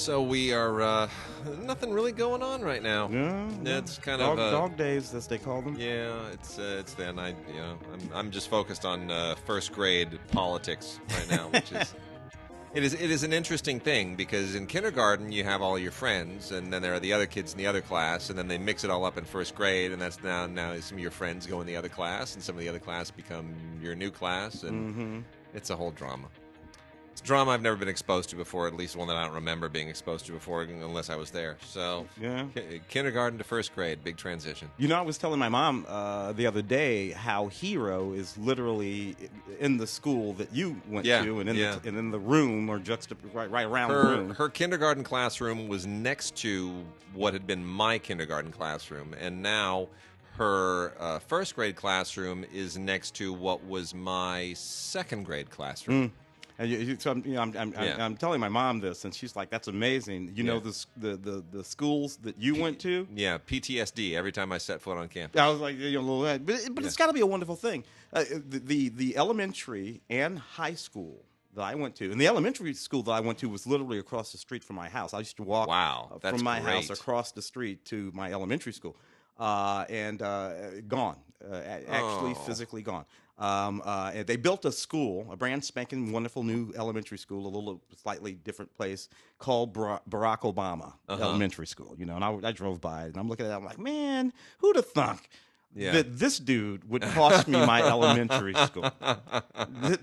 So we are nothing really going on right now. Yeah, It's kind dog, of dog days, as they call them. yeah. It's then I'm just focused on first grade politics right now, which is it is an interesting thing because in kindergarten you have all your friends, and then there are the other kids in the other class, and then they mix it all up in first grade, and that's now some of your friends go in the other class, and some of the other class become your new class, and it's a whole drama. It's drama I've never been exposed to before, at least one that I don't remember being exposed to before unless I was there. So, yeah. Kindergarten to first grade, big transition. You know, I was telling my mom the other day how Hero is literally in the school that you went to, and in the room, or right around the room. Her kindergarten classroom was next to what had been my kindergarten classroom, and now her first grade classroom is next to what was my second grade classroom. And so I'm telling my mom this, and she's like, "That's amazing." You know the schools that you went to. Yeah, PTSD every time I set foot on campus. I was like, but it's got to be a wonderful thing. The elementary and high school that I went to, and the elementary school that I went to was literally across the street from my house. I used to walk from my house across the street to my elementary school, and gone, actually physically gone. And they built a school, a brand spanking wonderful new elementary school, a little slightly different place called Barack Obama Elementary School. You know, and I drove by it, and I'm looking at it, I'm like, man, who'd have thunk that this dude would cost me my elementary school?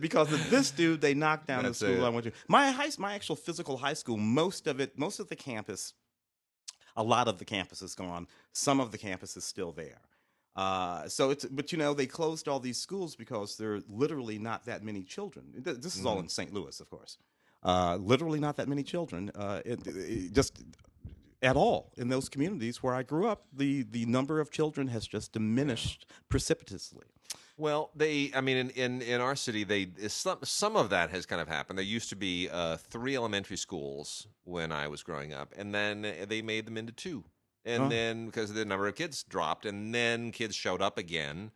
Because of this dude, they knocked down the school I went to. My actual physical high school, most of the campus, a lot of the campus is gone. Some of the campus is still there. But they closed all these schools because there are literally not that many children. This is all in St. Louis, of course. Literally not that many children, just at all in those communities where I grew up. The number of children has just diminished precipitously. Well, in our city, some of that has kind of happened. There used to be 3 elementary schools when I was growing up, and then they made them into 2. And then because the number of kids dropped, and then kids showed up again.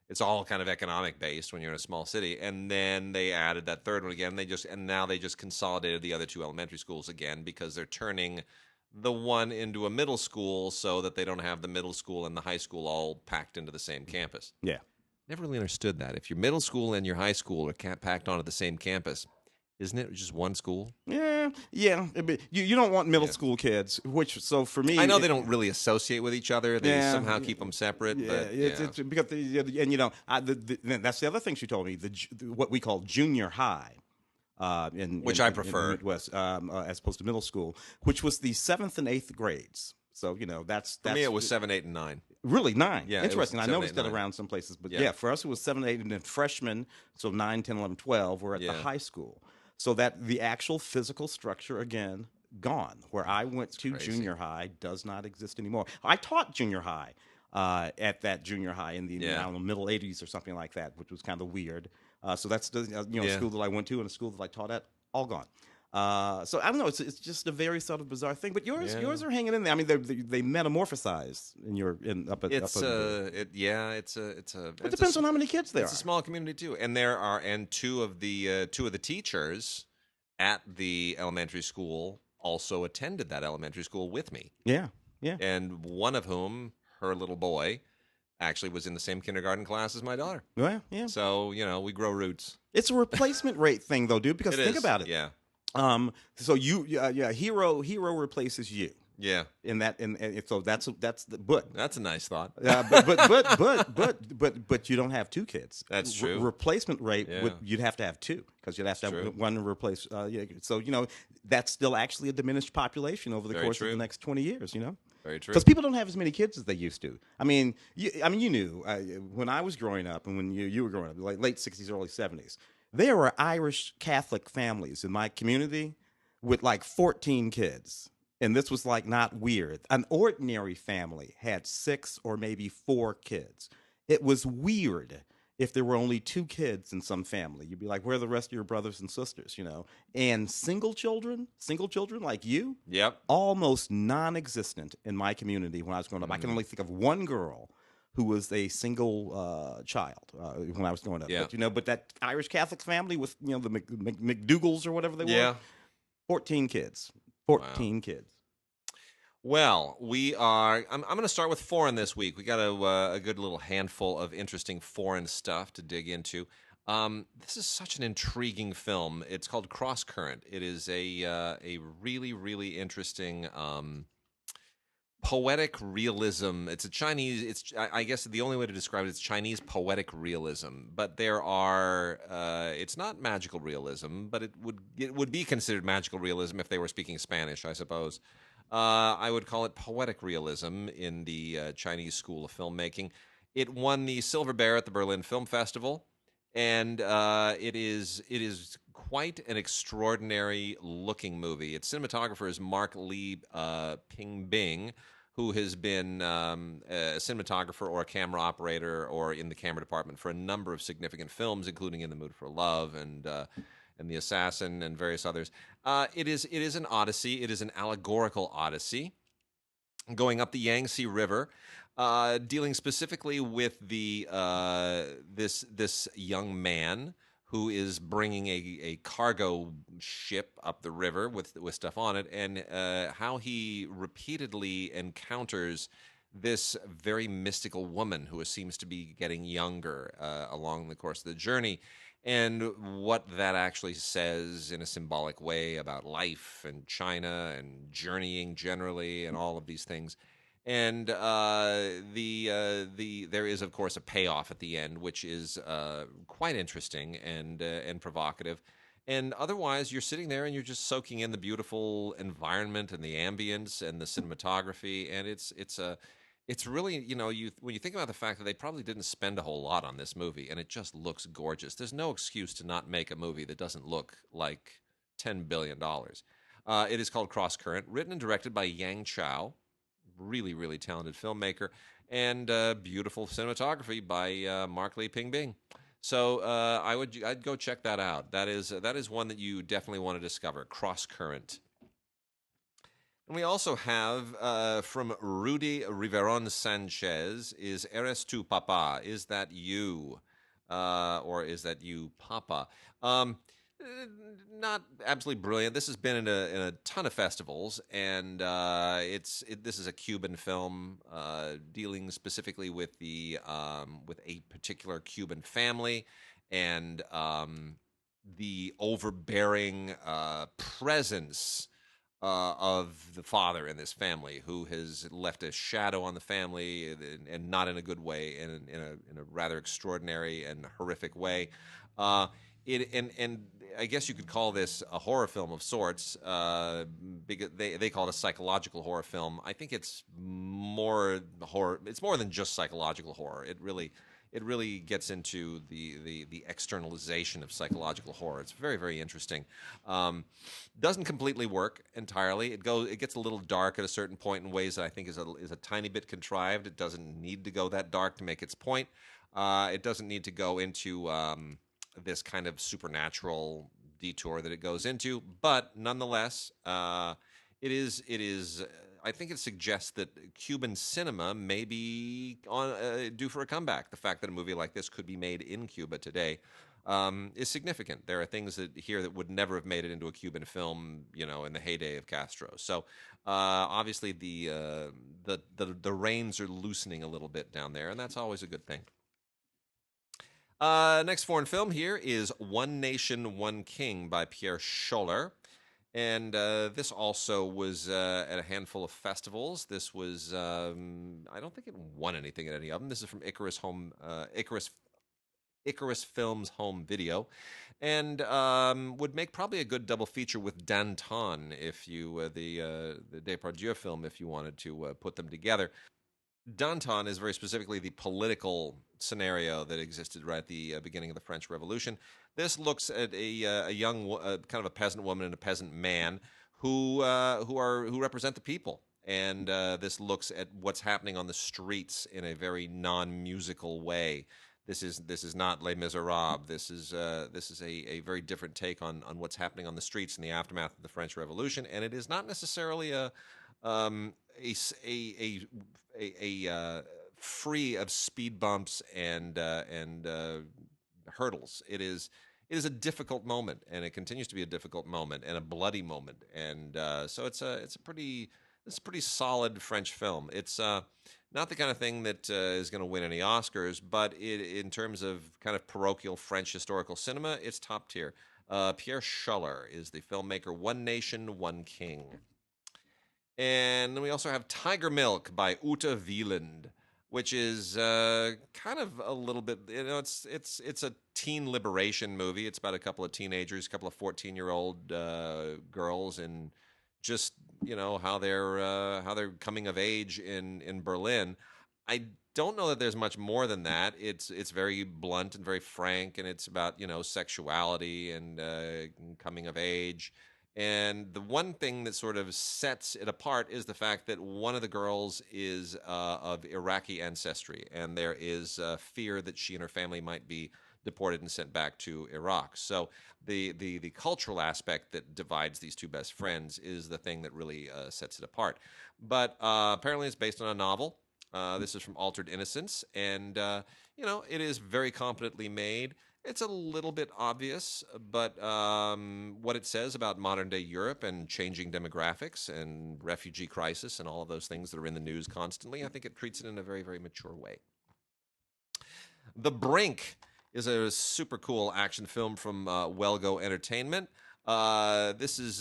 It's all kind of economic based when you're in a small city. And then they added that third one again. Now they just consolidated the other 2 elementary schools again because they're turning the one into a middle school so that they don't have the middle school and the high school all packed into the same campus. Yeah. Never really understood that. If your middle school and your high school are packed onto the same campus, isn't it just one school? Yeah. You don't want middle school kids, so for me, I know they don't really associate with each other. They somehow keep them separate. It's because that's the other thing she told me. What we call junior high, which I prefer, in the Midwest, as opposed to middle school, which was the 7th and 8th grades. So that's for me it was 7, 8, and 9. Really 9. Yeah, interesting. I noticed that around some places, but for us it was 7, 8, and then freshmen. So 9, 10, 11, 12 were at the high school. So that the actual physical structure, again, gone. Where I went to junior high does not exist anymore. I taught junior high at that junior high in the middle 80s or something like that, which was kind of weird. So that's the school that I went to and a school that I taught at, all gone. So I don't know. It's just a very sort of bizarre thing. But yours are hanging in there. I mean, they metamorphosize It depends on how many kids there are. It's a small community too, and two of the teachers at the elementary school also attended that elementary school with me. Yeah. And one of whom, her little boy, actually was in the same kindergarten class as my daughter. Well, yeah. So we grow roots. It's a replacement rate thing, though, dude. Because think about it. Yeah. So Hero replaces you. Yeah. So that's a nice thought. But you don't have 2 kids. That's true. Replacement rate you'd have to have 2 because you'd have to have one to replace. So that's still actually a diminished population over the course of the next 20 years. Very true. Because people don't have as many kids as they used to. I mean, you knew when I was growing up and when you were growing up, like late 60s, early 70s. There were Irish Catholic families in my community with like 14 kids. And this was like not weird. An ordinary family had 6 or maybe 4 kids. It was weird if there were only 2 kids in some family. You'd be like, where are the rest of your brothers and sisters, And single children like you, almost non-existent in my community when I was growing up. I can only think of one girl who was a single child when I was growing up. Yeah. But that Irish Catholic family with the McDougalls or whatever they were, 14 kids. Wow. 14 kids. Well, we are. I'm going to start with foreign this week. We got a good little handful of interesting foreign stuff to dig into. This is such an intriguing film. It's called Crosscurrent. It is a really really interesting poetic realism. It's a Chinese. I guess the only way to describe it is Chinese poetic realism. But there are. It's not magical realism, but it would be considered magical realism if they were speaking Spanish, I suppose. I would call it poetic realism in the Chinese school of filmmaking. It won the Silver Bear at the Berlin Film Festival, and it is quite an extraordinary looking movie. Its cinematographer is Mark Lee Ping-bing, who has been a cinematographer or a camera operator or in the camera department for a number of significant films, including In the Mood for Love and The Assassin and various others. It is an odyssey. It is an allegorical odyssey going up the Yangtze River, dealing specifically with the this young man who is bringing a cargo ship up the river with stuff on it, and how he repeatedly encounters this very mystical woman who seems to be getting younger along the course of the journey, and what that actually says in a symbolic way about life and China and journeying generally and all of these things. And there is of course a payoff at the end, which is quite interesting and provocative. And otherwise, you're sitting there and you're just soaking in the beautiful environment and the ambience and the cinematography, and it's really, when you think about the fact that they probably didn't spend a whole lot on this movie, and it just looks gorgeous. There's no excuse to not make a movie that doesn't look like $10 billion. It is called Crosscurrent, written and directed by Yang Chao, really, really talented filmmaker, and beautiful cinematography by Mark Lee Ping-bing. So I'd go check that out. That is one that you definitely want to discover. Crosscurrent. And we also have from Rudy Riveron Sanchez, is Eres tu papa? Is that you? Or is that you, Papa? Not absolutely brilliant. This has been in a ton of festivals, and this is a Cuban film dealing specifically with with a particular Cuban family, and the overbearing presence of the father in this family, who has left a shadow on the family, and not in a good way, in a rather extraordinary and horrific way. And I guess you could call this a horror film of sorts, because they call it a psychological horror film. I think it's more horror. It's more than just psychological horror. It really gets into the externalization of psychological horror. It's very, very interesting. Doesn't completely work entirely. It gets a little dark at a certain point in ways that I think is a tiny bit contrived. It doesn't need to go that dark to make its point. It doesn't need to go into this kind of supernatural detour that it goes into, but nonetheless, it is. I think it suggests that Cuban cinema may be due for a comeback. The fact that a movie like this could be made in Cuba today is significant. There are things that would never have made it into a Cuban film, in the heyday of Castro. So obviously the reins are loosening a little bit down there, and that's always a good thing. Next foreign film here is One Nation, One King by Pierre Scholler. And this also was at a handful of festivals. This was, I don't think it won anything at any of them. This is from Icarus Films Home Video, and would make probably a good double feature with Danton, if you the Depardieu film, if you wanted to put them together. Danton is very specifically the political scenario that existed right at the beginning of the French Revolution. This looks at a young, kind of a peasant woman and a peasant man who represent the people, and this looks at what's happening on the streets in a very non-musical way. This is not Les Miserables. This is a very different take on what's happening on the streets in the aftermath of the French Revolution, and it is not necessarily a free of speed bumps and hurdles. It's it is a difficult moment, and it continues to be a difficult moment and a bloody moment. And so it's a pretty solid French film. It's not the kind of thing that is going to win any Oscars, but in terms of kind of parochial French historical cinema, it's top tier. Pierre Schuller is the filmmaker. One Nation, One King. And then we also have Tiger Milk by Ute Wieland, which is kind of a little bit, it's a teen liberation movie. It's about a couple of teenagers, a couple of 14-year-old girls, and just how they're coming of age in Berlin. I don't know that there's much more than that. It's very blunt and very frank, and it's about sexuality and coming of age. And the one thing that sort of sets it apart is the fact that one of the girls is of Iraqi ancestry, and there is fear that she and her family might be deported and sent back to Iraq. So the cultural aspect that divides these two best friends is the thing that really sets it apart. But apparently it's based on a novel. This is from Altered Innocence, and it is very competently made. It's a little bit obvious, but what it says about modern-day Europe and changing demographics and refugee crisis and all of those things that are in the news constantly, I think it treats it in a very, very mature way. The Brink is a super cool action film from Well-Go Entertainment. This is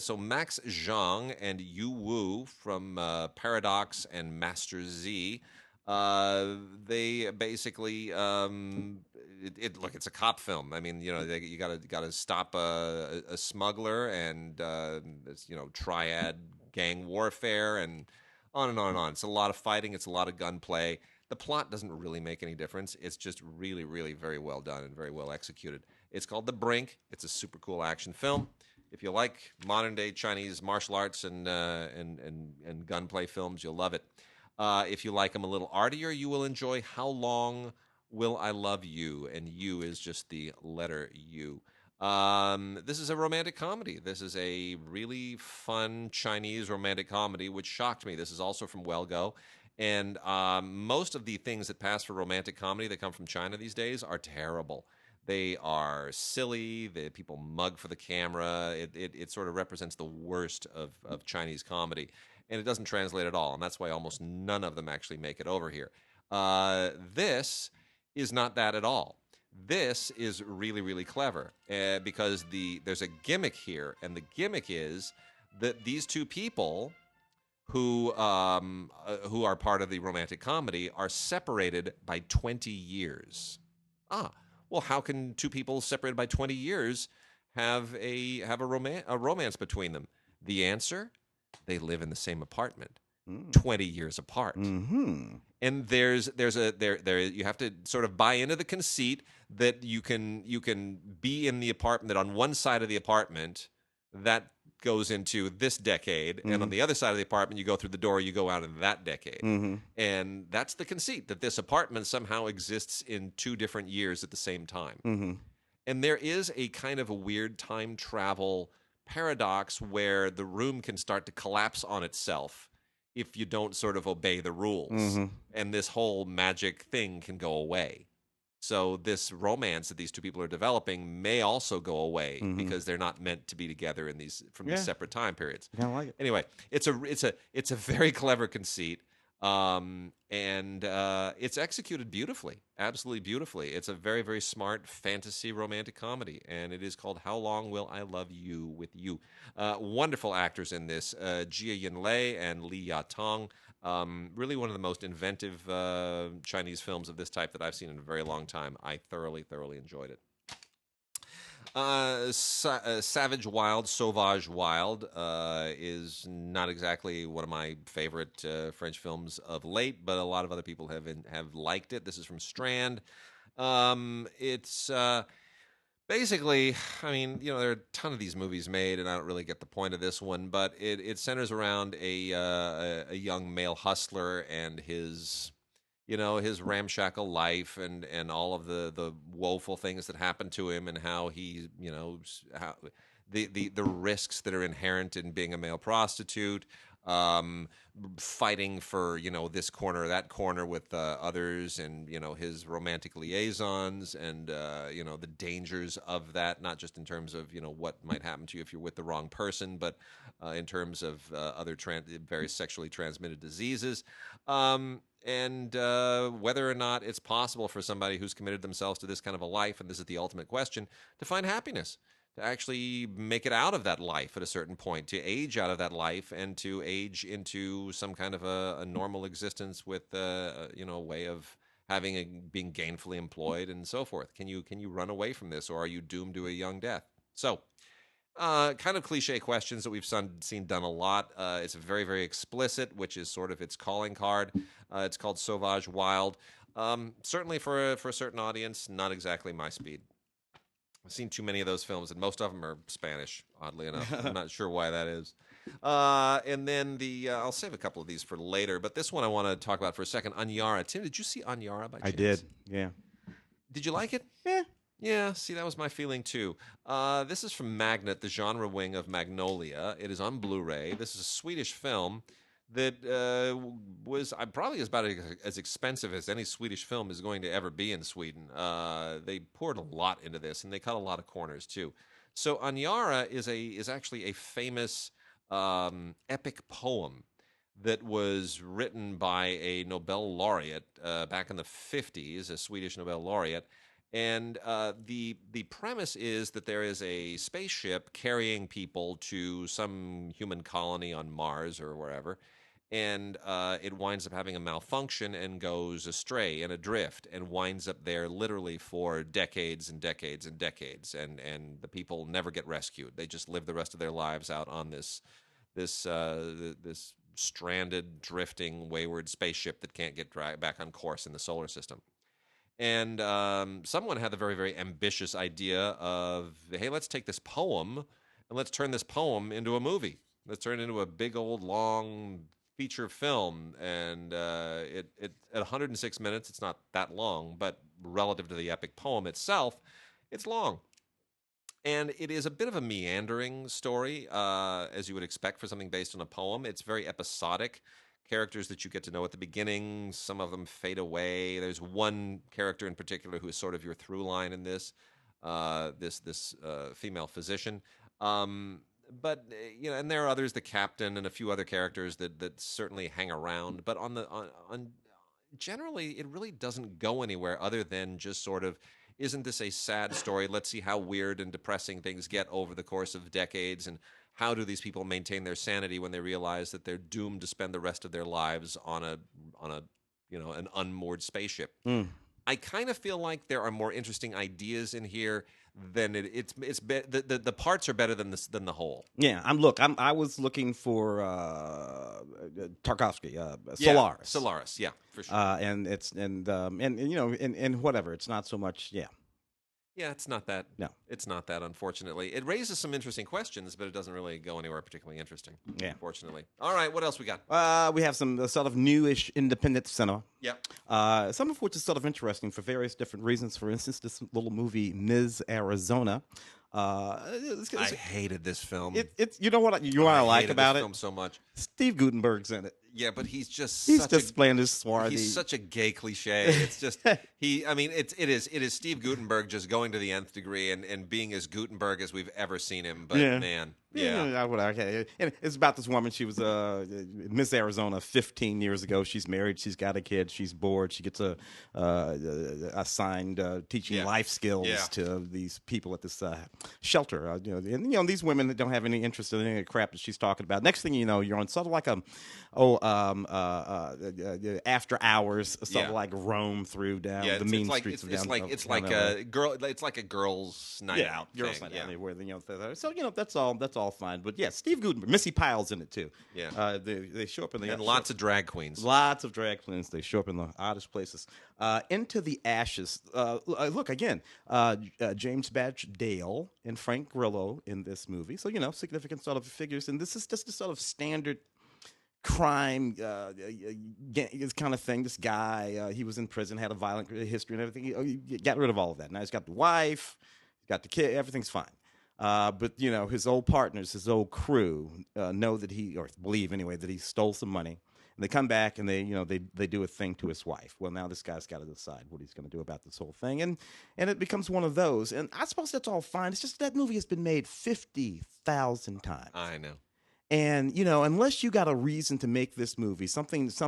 so Max Zhang and Yu Wu from Paradox and Master Z. They basically look. It's a cop film. I mean, you gotta stop a smuggler and triad gang warfare and on and on and on. It's a lot of fighting. It's a lot of gunplay. The plot doesn't really make any difference. It's just really, really very well done and very well executed. It's called The Brink. It's a super cool action film. If you like modern day Chinese martial arts and gunplay films, you'll love it. If you like them a little artier, you will enjoy How Long Will I Love You? And you is just the letter U. This is a romantic comedy. This is a really fun Chinese romantic comedy, which shocked me. This is also from Well-Go. And most of the things that pass for romantic comedy that come from China these days are terrible. They are silly. People mug for the camera. It sort of represents the worst of Chinese comedy. And it doesn't translate at all. And that's why almost none of them actually make it over here. This is not that at all. This is really, really clever because there's a gimmick here. And the gimmick is that these two people who are part of the romantic comedy are separated by 20 years. Well, how can two people separated by 20 years have a romance between them? The answer: they live in the same apartment, 20 years apart. Mm-hmm. And there's you have to sort of buy into the conceit that you can be in the apartment, that on one side of the apartment that goes into this decade, and on the other side of the apartment you go through the door, you go out into that decade. And that's the conceit, that this apartment somehow exists in two different years at the same time. And there is a kind of a weird time travel paradox where the room can start to collapse on itself if you don't sort of obey the rules. And this whole magic thing can go away. So this romance that these two people are developing may also go away because they're not meant to be together in these separate time periods. I like it. Anyway, it's a very clever conceit, and it's executed beautifully, absolutely beautifully. It's a very, very smart fantasy romantic comedy, and it is called How Long Will I Love You with You. Wonderful actors in this: Jia Yin-lei and Li Ya-tong. Really one of the most inventive Chinese films of this type that I've seen in a very long time. I thoroughly, thoroughly enjoyed it. Savage Wild, Sauvage Wild is not exactly one of my favorite French films of late, but a lot of other people have liked it. This is from Strand. It's basically, I mean, there are a ton of these movies made, and I don't really get the point of this one, but it centers around a young male hustler and his ramshackle life and all of the woeful things that happen to him, and how he, how the risks that are inherent in being a male prostitute. fighting for this corner or that corner with others, and his romantic liaisons, and the dangers of that, not just in terms of what might happen to you if you're with the wrong person, but in terms of other various sexually transmitted diseases. And whether or not it's possible for somebody who's committed themselves to this kind of a life, and this is the ultimate question, to find happiness, to actually make it out of that life at a certain point, to age out of that life, and to age into some kind of a normal existence with a way of being gainfully employed and so forth. Can you run away from this, or are you doomed to a young death? So, kind of cliche questions that we've seen done a lot. It's very, very explicit, which is sort of its calling card. It's called Sauvage Wild. Certainly for a certain audience, not exactly my speed. I've seen too many of those films, and most of them are Spanish, oddly enough. I'm not sure why that is. And then I'll save a couple of these for later, but this one I want to talk about for a second. Aniara. Tim, did you see Aniara by chance? I did, yeah. Did you like it? Yeah. Yeah, see, that was my feeling too. This is from Magnet, the genre wing of Magnolia. It is on Blu-ray. This is a Swedish film that was probably about as expensive as any Swedish film is going to ever be in Sweden. They poured a lot into this, and they cut a lot of corners too. So Aniara is actually a famous epic poem that was written by a Nobel laureate back in the 50s, a Swedish Nobel laureate. And the premise is that there is a spaceship carrying people to some human colony on Mars or wherever, and it winds up having a malfunction and goes astray and adrift, and winds up there literally for decades and decades and decades, and the people never get rescued. They just live the rest of their lives out on this stranded, drifting, wayward spaceship that can't get back on course in the solar system. And someone had the very, very ambitious idea of, hey, let's take this poem and let's turn this poem into a movie. Let's turn it into a big old long feature film. And it at 106 minutes, it's not that long, but relative to the epic poem itself, it's long. And it is a bit of a meandering story, as you would expect for something based on a poem. It's very episodic. Characters that you get to know at the beginning, some of them fade away. There's one character in particular who is sort of your through line in this female physician. But and there are others, the captain and a few other characters that certainly hang around. But on generally, it really doesn't go anywhere other than just sort of, isn't this a sad story? Let's see how weird and depressing things get over the course of decades, and how do these people maintain their sanity when they realize that they're doomed to spend the rest of their lives on an unmoored spaceship? I kind of feel like there are more interesting ideas in here than the parts are better than the whole. Yeah, I was looking for Tarkovsky, Solaris. Solaris, yeah, for sure. And it's and whatever. It's not so much, yeah. Yeah, it's not that. No. It's not that, unfortunately. It raises some interesting questions, but it doesn't really go anywhere particularly interesting. Yeah. Unfortunately. All right, what else we got? We have some sort of newish independent cinema. Yep. Some of which is sort of interesting for various different reasons. For instance, this little movie, Ms. Arizona. I hated this film. It's you know what I like about it? Film so much. Steve Guttenberg's in it. Yeah, but he's just playing this swarthy. He's such a gay cliche. It's just it is Steve Guttenberg just going to the nth degree and being as Gutenberg as we've ever seen him. But man, yeah. Okay. And it's about this woman. She was Miss Arizona 15 years ago. She's married. She's got a kid. She's bored. She gets assigned teaching life skills to these people at this shelter. These women that don't have any interest in any of the crap that she's talking about. Next thing you know, you're on sort of like after hours, sort of like roam through down the mean streets of downtown. It's like a girls' night out. Girls' night out. Where that's all fine. But yeah, Steve Guttenberg, Missy Pyle's in it too. Yeah, they show up in the and lots of drag queens. Lots of drag queens. They show up in the oddest places. Into the Ashes. Look again. James Badge Dale and Frank Grillo in this movie. So significant sort of figures, and this is just a sort of standard crime kind of thing. This guy, he was in prison, had a violent history and everything. He got rid of all of that. Now he's got the wife, he's got the kid, everything's fine. But his old partners, his old crew, know that or believe anyway, that he stole some money. And they come back and they do a thing to his wife. Well, now this guy's got to decide what he's going to do about this whole thing, and it becomes one of those. And I suppose that's all fine. It's just that movie has been made 50,000 times. I know. And unless you got a reason to make this movie, something's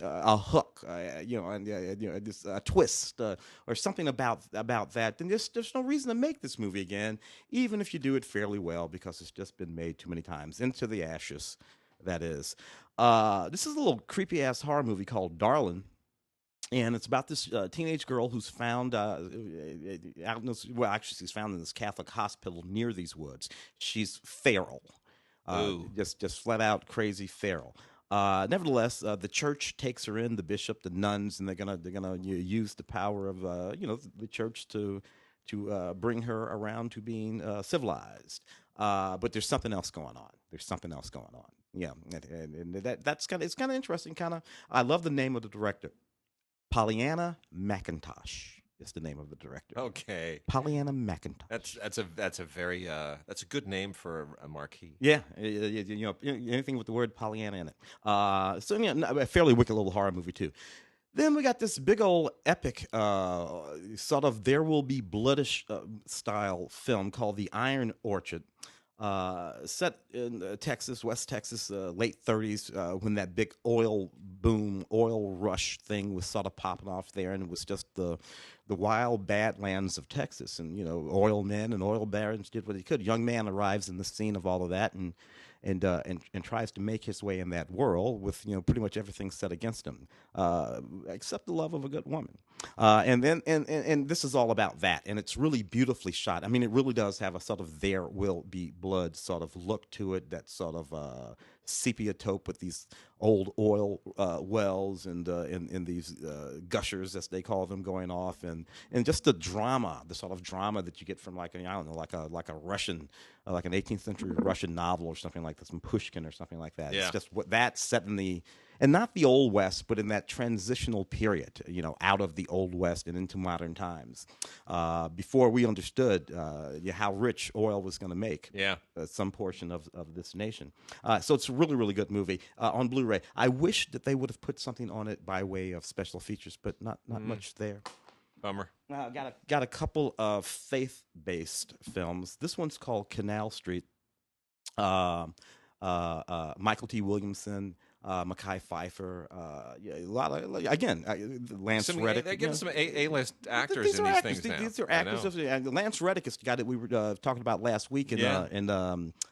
a hook, a twist, or something about that, then there's no reason to make this movie again, even if you do it fairly well, because it's just been made too many times. Into the ashes, that is. This is a little creepy ass horror movie called Darlin. And it's about this teenage girl who's found she's found in this Catholic hospital near these woods. She's feral. Just flat out crazy feral. Nevertheless, the church takes her in, the bishop, the nuns, and they're gonna use the power of the church to bring her around to being civilized. But there's something else going on. Yeah, and that's kind of interesting. I love the name of the director. Pollyanna McIntosh is the name of the director. Okay, Pollyanna McIntosh. That's a very that's a good name for a marquee. Yeah, anything with the word Pollyanna in it. So a fairly wicked little horror movie too. Then we got this big old epic sort of There Will Be Bloodish style film called The Iron Orchard. Set in Texas, West Texas, late 30s, when that big oil rush thing was sort of popping off there, and it was just the wild badlands of Texas, and oil men and oil barons did what they could. Young man arrives in the scene of all of that, and tries to make his way in that world with pretty much everything set against him, except the love of a good woman. And this is all about that, and it's really beautifully shot. I mean, it really does have a sort of There Will Be Blood sort of look to it, that sort of sepia taupe with these old oil wells and these gushers, as they call them, going off, and just the sort of drama that you get from like a Russian, like an 18th century Russian novel or something like this, from Pushkin or something like that. Yeah. It's just what that's set in and not the Old West, but in that transitional period, out of the Old West and into modern times, before we understood how rich oil was going to make some portion of this nation. So it's a really, really good movie on Blu-ray. I wish that they would have put something on it by way of special features, but not much there. Bummer. Got a couple of faith-based films. This one's called Canal Street. Michael T. Williamson, Mekhi Phifer, a lot of Lance Reddick. They're getting some A-list actors in these things now. These are actors. Lance Reddick is the guy that we were talking about last week in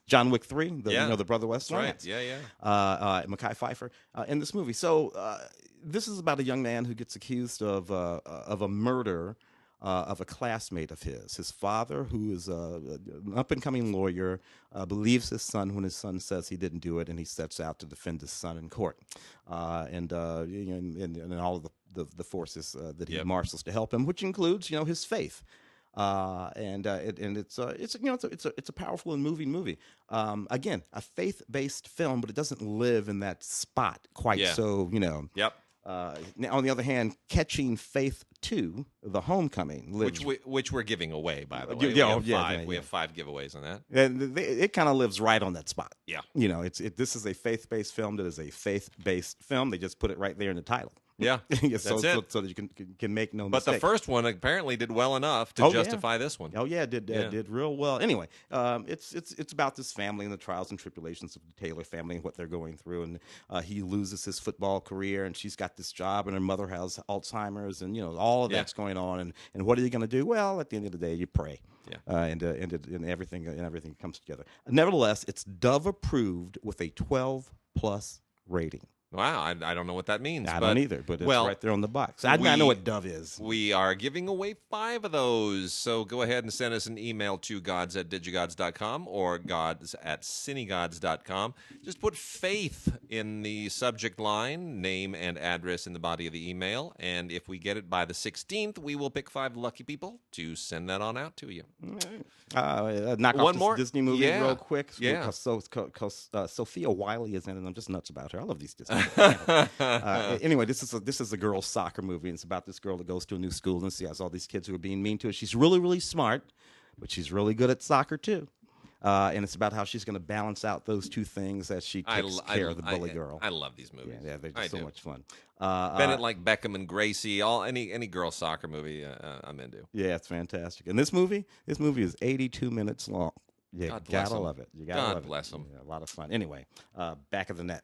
John Wick 3, the Brother West. Right. Yeah. Mekhi Phifer in this movie. So this is about a young man who gets accused of a murder of a classmate of his. His father, who is an up-and-coming lawyer, believes his son when his son says he didn't do it, and he sets out to defend his son in court, and all of the forces that he marshals to help him, which includes his faith. It's a powerful and moving movie. Again, a faith-based film, but it doesn't live in that spot quite so. Yep. Now, on the other hand, Catching Faith 2, The Homecoming, which we're giving away, by the way. We have 5 giveaways on that, and it kind of lives right on that spot. Yeah, this is a faith-based film that is a faith-based film. They just put it right there in the title. Yeah, so that you can make no mistake. But the first one apparently did well enough to justify this one. Oh yeah, did real well. Anyway, it's about this family and the trials and tribulations of the Taylor family and what they're going through. And he loses his football career, and she's got this job, and her mother has Alzheimer's, and all of that's going on. And what are you going to do? Well, at the end of the day, you pray. Yeah. And everything comes together. Nevertheless, it's Dove approved with a 12+ rating. Wow, I don't know what that means. I don't either, but it's right there on the box. I know what Dove is. We are giving away 5 of those, so go ahead and send us an email to gods@digigods.com or gods@cinegods.com. Just put faith in the subject line, name and address in the body of the email, and if we get it by the 16th, we will pick 5 lucky people to send that on out to you. Knock off this Disney movie real quick. Yeah. Because Sophia Wiley is in it, and I'm just nuts about her. I love these Disney anyway, this is a girl's soccer movie, and it's about this girl that goes to a new school and she has all these kids who are being mean to her. She's really, really smart, but she's really good at soccer too. and it's about how she's going to balance out those two things as she takes care of the bully girl. I love these movies. Yeah, they're just so much fun. Bennett like Beckham and Gracie, any girl soccer movie I'm into. Yeah, it's fantastic. And this movie is 82 minutes long. Yeah, God bless gotta him. love it. You gotta love it. God bless him. Yeah, a lot of fun. Anyway, back of the net.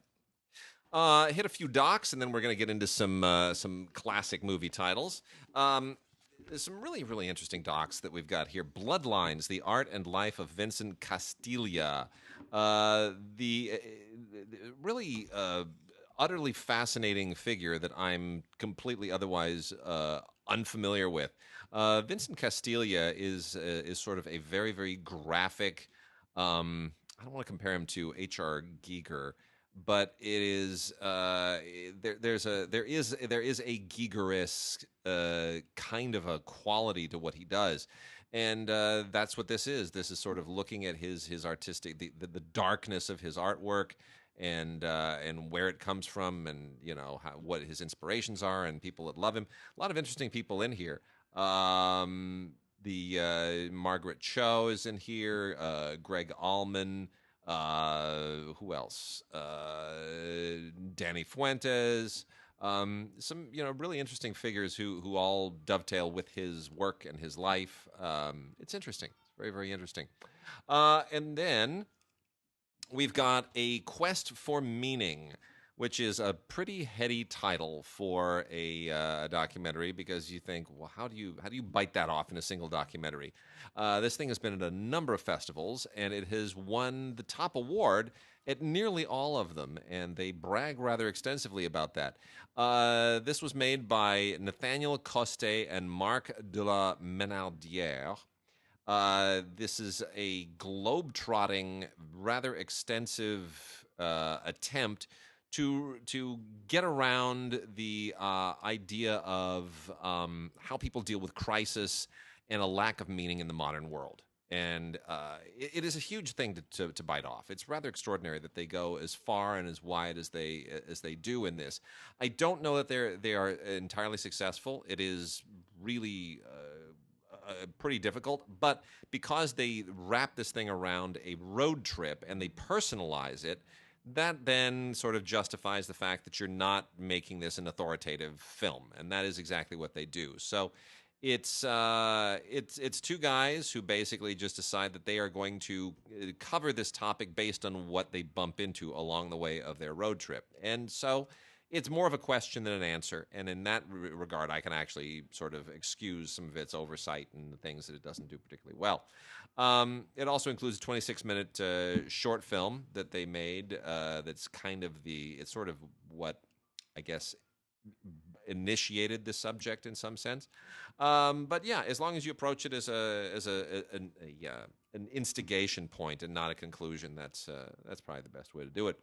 Hit a few docs, and then we're going to get into some classic movie titles. There's some really, really interesting docs that we've got here. Bloodlines, The Art and Life of Vincent Castiglia. The really utterly fascinating figure that I'm completely otherwise unfamiliar with. Vincent Castiglia is sort of a very, very graphic. I don't want to compare him to H.R. Giger, but it is there is a Giger-esque kind of a quality to what he does, and that's what this is. This is sort of looking at his artistic the darkness of his artwork, and where it comes from, and what his inspirations are, and people that love him. A lot of interesting people in here. The Margaret Cho is in here. Greg Allman. Who else? Danny Fuentes. Some really interesting figures who all dovetail with his work and his life. It's interesting. It's very, very interesting. And then we've got A Quest for Meaning, which is a pretty heady title for a documentary, because you think, well, how do you bite that off in a single documentary? This thing has been at a number of festivals, and it has won the top award at nearly all of them, and they brag rather extensively about that. This was made by Nathaniel Coste and Marc de la Menardière. This is a globe-trotting, rather extensive attempt to get around the idea of how people deal with crisis and a lack of meaning in the modern world. And it is a huge thing to bite off. It's rather extraordinary that they go as far and as wide as they do in this. I don't know that they are entirely successful. It is really pretty difficult, but because they wrap this thing around a road trip and they personalize it, that then sort of justifies the fact that you're not making this an authoritative film, and that is exactly what they do. So it's two guys who basically just decide that they are going to cover this topic based on what they bump into along the way of their road trip, and so it's more of a question than an answer. And in that regard, I can actually sort of excuse some of its oversight and the things that it doesn't do particularly well. It also includes a 26-minute short film that they made. That's kind of it's sort of what I guess initiated the subject in some sense. But yeah, as long as you approach it as an instigation point and not a conclusion, that's probably the best way to do it.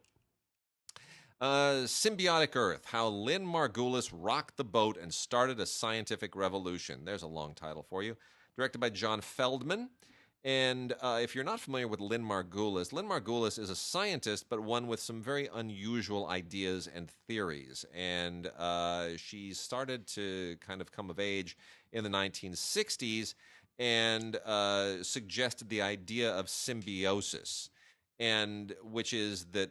Symbiotic Earth, How Lynn Margulis Rocked the Boat and Started a Scientific Revolution. There's a long title for you. Directed by John Feldman. And if you're not familiar with Lynn Margulis is a scientist, but one with some very unusual ideas and theories. And she started to kind of come of age in the 1960s and suggested the idea of symbiosis, and which is that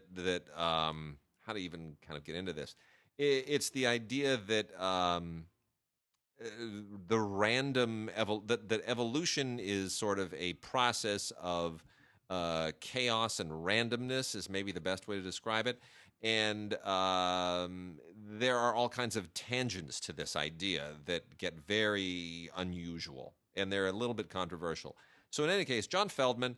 how to even kind of get into this. It's the idea that the random that evolution is sort of a process of chaos and randomness is maybe the best way to describe it. And there are all kinds of tangents to this idea that get very unusual, and they're a little bit controversial. So in any case, John Feldman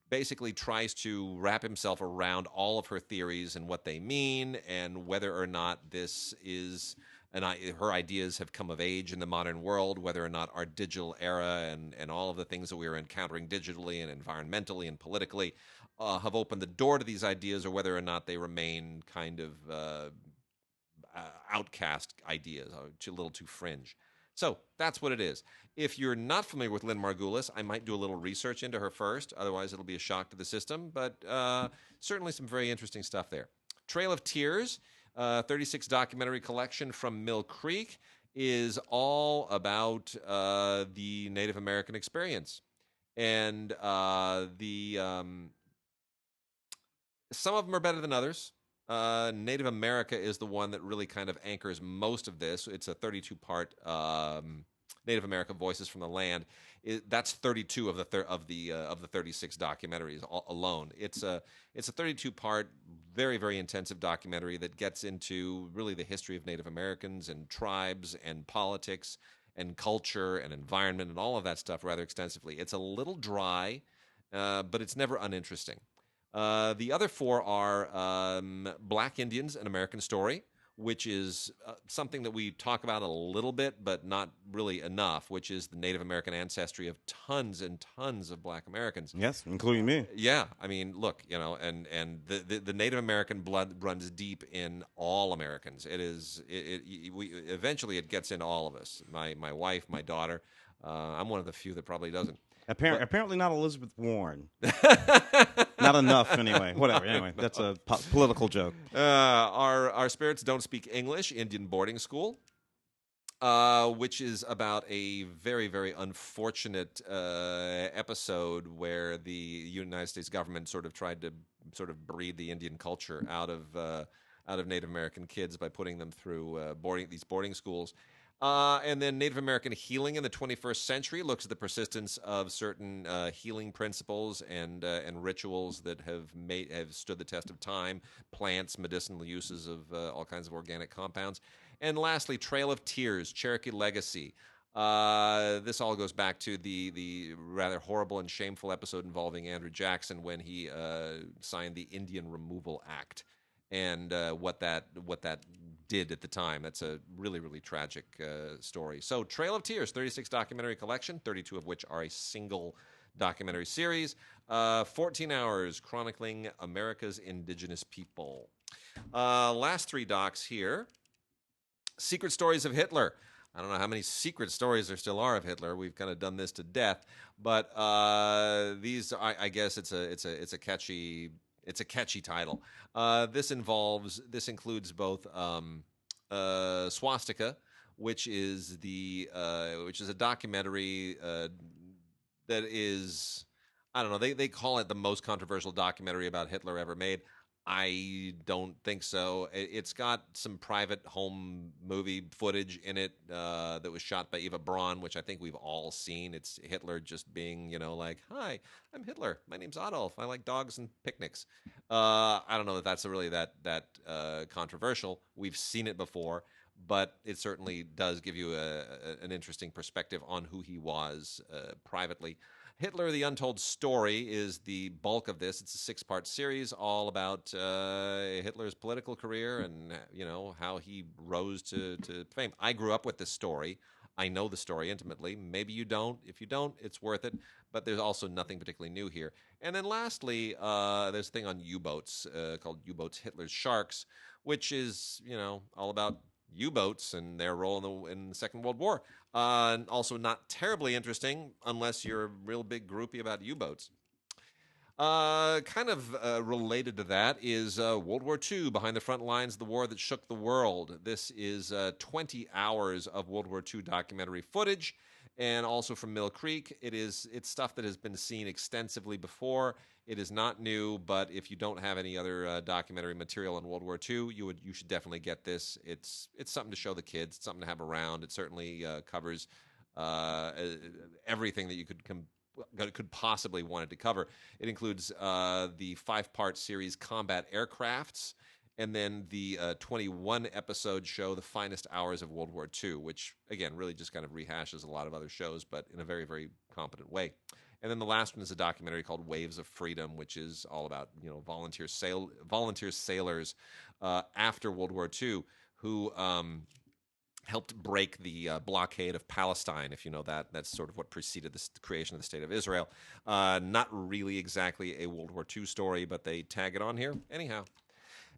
basically tries to wrap himself around all of her theories and what they mean, and whether or not this is her ideas have come of age in the modern world, whether or not our digital era and all of the things that we are encountering digitally and environmentally and politically have opened the door to these ideas, or whether or not they remain kind of outcast ideas, a little too fringe. So that's what it is. If you're not familiar with Lynn Margulis, I might do a little research into her first. Otherwise, it'll be a shock to the system. But certainly some very interesting stuff there. Trail of Tears, 36 documentary collection from Mill Creek, is all about the Native American experience. and some of them are better than others. Native America is the one that really kind of anchors most of this. It's a 32-part Native American Voices from the Land. That's 32 of the 36 documentaries alone. It's a 32-part, very, very intensive documentary that gets into really the history of Native Americans and tribes and politics and culture and environment and all of that stuff rather extensively. It's a little dry, but it's never uninteresting. The other four are Black Indians, An American Story, which is something that we talk about a little bit, but not really enough, which is the Native American ancestry of tons and tons of Black Americans. Yes, including me. Yeah, I mean, look, and the Native American blood runs deep in all Americans. Eventually it gets into all of us. My wife, my daughter. I'm one of the few that probably doesn't. Apparently not Elizabeth Warren. Not enough, anyway. Whatever. Anyway, that's a political joke. Our spirits don't speak English. Indian boarding school, which is about a very, very unfortunate episode where the United States government sort of tried to breed the Indian culture out of Native American kids by putting them through these boarding schools. And then Native American healing in the 21st century looks at the persistence of certain healing principles and rituals that have stood the test of time, plants, medicinal uses of all kinds of organic compounds. And lastly, Trail of Tears, Cherokee Legacy. This all goes back to the rather horrible and shameful episode involving Andrew Jackson when he signed the Indian Removal Act. And what that did at the time. That's a really, really tragic story. So Trail of Tears, 36 documentary collection, 32 of which are a single documentary series. 14 hours chronicling America's indigenous people. Last three docs here. Secret Stories of Hitler. I don't know how many secret stories there still are of Hitler. We've kind of done this to death. But these, I guess it's a catchy... It's a catchy title. This includes both Swastika, which is a documentary that is, I don't know. They call it the most controversial documentary about Hitler ever made. I don't think so. It's got some private home movie footage in it that was shot by Eva Braun, which I think we've all seen. It's Hitler just being, like, "Hi, I'm Hitler. My name's Adolf. I like dogs and picnics." I don't know that that's really that controversial. We've seen it before, but it certainly does give you an interesting perspective on who he was privately. Hitler, the Untold Story is the bulk of this. It's a 6-part series all about Hitler's political career and, how he rose to fame. I grew up with this story. I know the story intimately. Maybe you don't. If you don't, it's worth it. But there's also nothing particularly new here. And then lastly, there's a thing on U-boats called U-Boats, Hitler's Sharks, which is, all about U-boats and their role in the Second World War. And also not terribly interesting unless you're a real big groupie about U-boats. Related to that is World War II, Behind the Front Lines, the War That Shook the World. This is 20 hours of World War II documentary footage, and also from Mill Creek. It's stuff that has been seen extensively before. It is not new, but if you don't have any other documentary material on World War II, you should definitely get this. It's something to show the kids. It's something to have around. It certainly covers everything that you could possibly want it to cover. It includes the 5-part series Combat Aircrafts, and then the 21-episode show The Finest Hours of World War II, which, again, really just kind of rehashes a lot of other shows, but in a very, very competent way. And then the last one is a documentary called Waves of Freedom, which is all about volunteer sailors after World War II who helped break the blockade of Palestine, if you know that. That's sort of what preceded the creation of the State of Israel. Not really exactly a World War II story, but they tag it on here. Anyhow.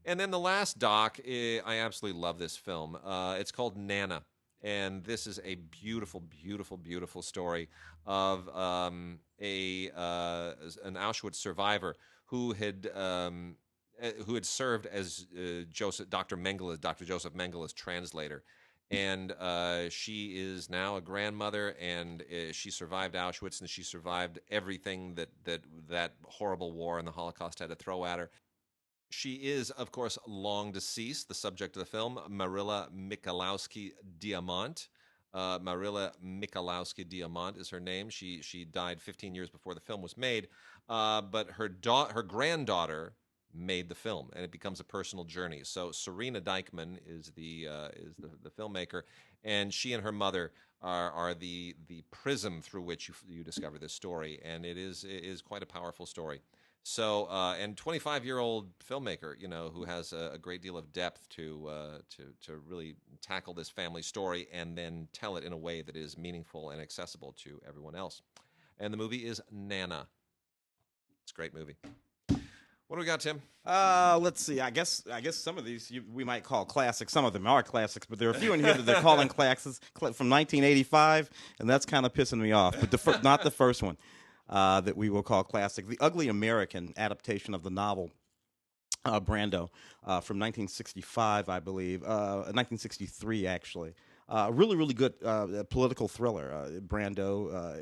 And then the last doc, I absolutely love this film. It's called Nana. And this is a beautiful, beautiful, beautiful story of an Auschwitz survivor who had served as Dr. Joseph Mengele's translator. and she is now a grandmother, and she survived Auschwitz, and she survived everything that horrible war and the Holocaust had to throw at her. She is, of course, long deceased. The subject of the film, Marilla Michalowski-Diamant. Marilla Michalowski-Diamant is her name. She died 15 years before the film was made, but her granddaughter made the film, and it becomes a personal journey. So Serena Dykman is the filmmaker, and she and her mother are the prism through which you discover this story, and it is quite a powerful story. So, and 25-year-old filmmaker, who has a great deal of depth to really tackle this family story and then tell it in a way that is meaningful and accessible to everyone else. And the movie is Nana. It's a great movie. What do we got, Tim? Let's see. I guess some of these we might call classics. Some of them are classics, but there are a few in here that they're calling classics from 1985, and that's kind of pissing me off. But not the first one. That we will call classic. The Ugly American adaptation of the novel Brando from 1965, I believe. 1963, actually. Really, really good political thriller. Brando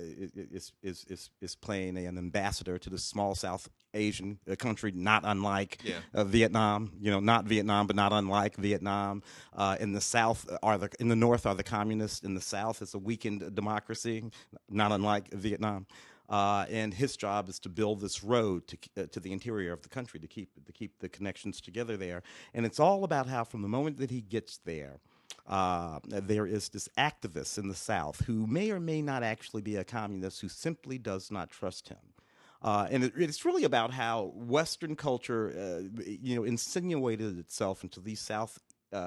is playing an ambassador to the small South Asian country, not unlike Vietnam. Not Vietnam, but not unlike Vietnam. In the South in the North are the communists. In the South, it's a weakened democracy, not unlike Vietnam. And his job is to build this road to the interior of the country to keep the connections together there. And it's all about how, from the moment that he gets there, there is this activist in the South who may or may not actually be a communist, who simply does not trust him. And it's really about how Western culture, insinuated itself into these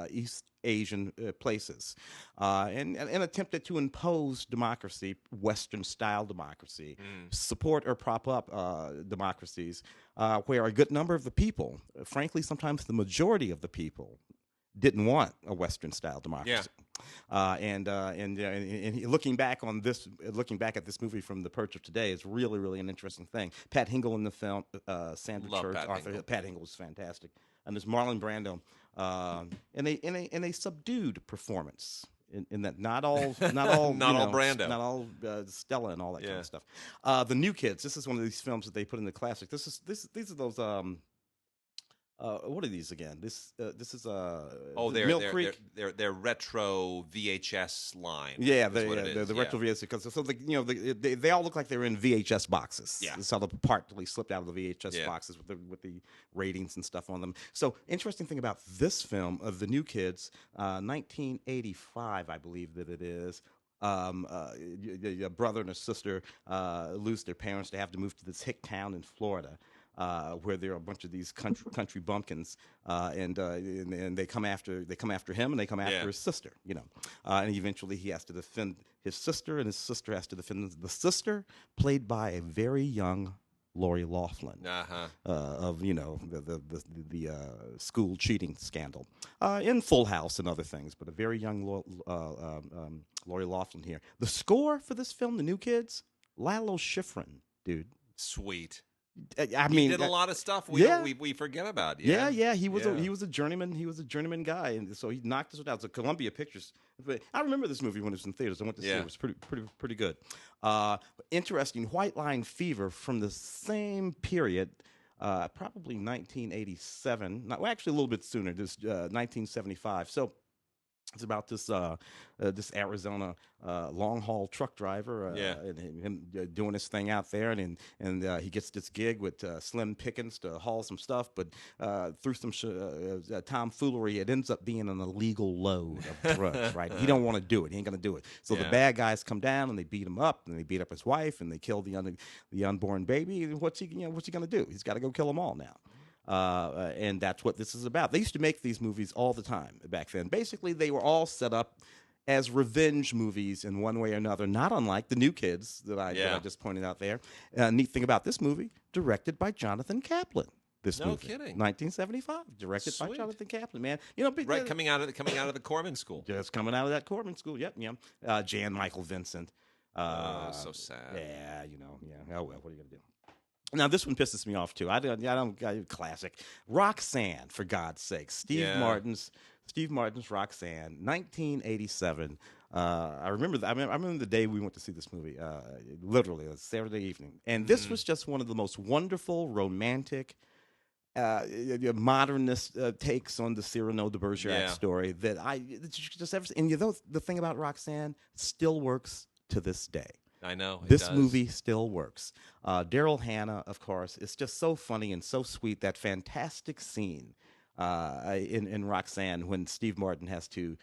East Asian places, and attempted to impose democracy, Western-style democracy, support or prop up democracies, where a good number of the people, frankly, sometimes the majority of the people, didn't want a Western-style democracy. And looking back at this movie from the perch of today is really, really an interesting thing. Pat Hingle in the film, Sandra Church, Pat Hingle was fantastic, and there's Marlon Brando, in a subdued performance. In that, not all Brando, not all Stella and all that kind of stuff. The New Kids. This is one of these films that they put in the classic. These are those. What are these again? This is Mill Creek. They're retro VHS line. Yeah, the retro VHS, because they all look like they're in VHS boxes. Yeah, so the partly slipped out of the VHS boxes with the ratings and stuff on them. So interesting thing about this film of The New Kids, 1985, I believe that it is. A brother and a sister lose their parents. They have to move to this hick town in Florida. Where there are a bunch of these country bumpkins, and they come after him, and they come after his sister, and eventually he has to defend his sister, and his sister has to defend the sister, played by a very young Lori Loughlin, of the school cheating scandal, in Full House and other things, but a very young Lori Loughlin here. The score for this film, The New Kids, Lalo Schifrin, dude, sweet. I mean, he did a lot of stuff we forget about. Yeah. He was a journeyman. He was a journeyman guy, and so he knocked this one out. So Columbia Pictures. I remember this movie when it was in theaters. I went to see it. It was pretty good. Interesting. White Line Fever from the same period, probably 1987. Actually a little bit sooner. This 1975. So. It's about this Arizona long haul truck driver, and him doing his thing out there, and he gets this gig with Slim Pickens to haul some stuff, but through some tomfoolery, it ends up being an illegal load of drugs. Right? He don't want to do it. He ain't gonna do it. So the bad guys come down and they beat him up, and they beat up his wife, and they kill the unborn baby. What's he gonna do? He's got to go kill them all now. And that's what this is about. They used to make these movies all the time back then. Basically, they were all set up as revenge movies in one way or another, not unlike The New Kids that I just pointed out there. Neat thing about this movie, directed by Jonathan Kaplan. No kidding. 1975, directed by Jonathan Kaplan, man. Coming out of the Corman School. Just coming out of that Corman School. Yep. Jan Michael Vincent. So sad. Yeah. Oh well, what are you gonna do? Now, this one pisses me off, too. I don't classic. Roxanne, for God's sake. Steve Martin's Steve Martin's Roxanne, 1987. I remember the day we went to see this movie. Literally, it was Saturday evening, and this was just one of the most wonderful, romantic, modernist takes on the Cyrano de Bergerac story that it's just ever. And the thing about Roxanne still works to this day. I know this movie still works. Daryl Hannah, of course, is just so funny and so sweet. That fantastic scene in Roxanne when Steve Martin has to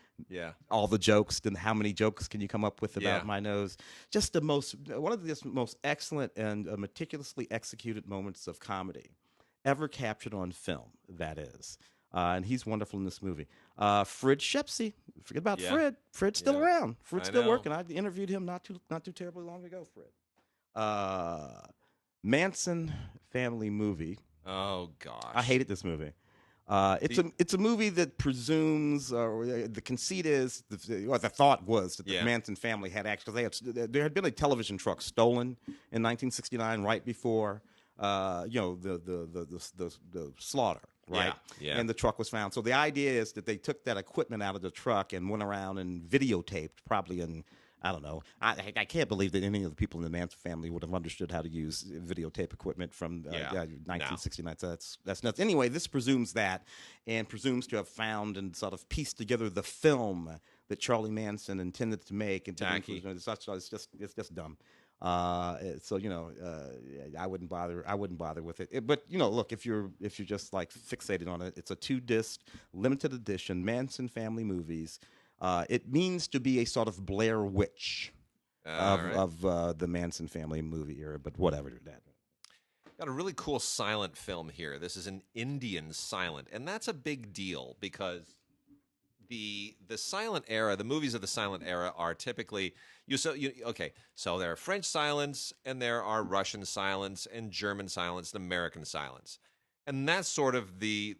all the jokes, and how many jokes can you come up with about my nose? Just one of the most excellent and meticulously executed moments of comedy ever captured on film. That is. And he's wonderful in this movie. Fred Shepsey, forget about Fred. Fred's still around. Fred's still working. I interviewed him not too terribly long ago. Fred. Manson family movie. Oh gosh, I hated this movie. It's a movie that presumes, the conceit is, the thought was that the Manson family had actually there had been a television truck stolen in 1969, right before the slaughter. Right, and the truck was found. So the idea is that they took that equipment out of the truck and went around and videotaped, probably in, I don't know. I can't believe that any of the people in the Manson family would have understood how to use videotape equipment from 1969. So that's nuts. Anyway, this presumes that, and presumes to have found and sort of pieced together the film that Charlie Manson intended to make. And it's just dumb. So I wouldn't bother with it. But look, if you're just like fixated on it, it's a 2-disc limited edition Manson family movies. It means to be a sort of Blair Witch of the Manson family movie era, but whatever that. Got a really cool silent film here. This is an Indian silent, and that's a big deal because the silent era, the movies of the silent era are typically so there are French silents and there are Russian silents and German silents and American silents. And that's sort of the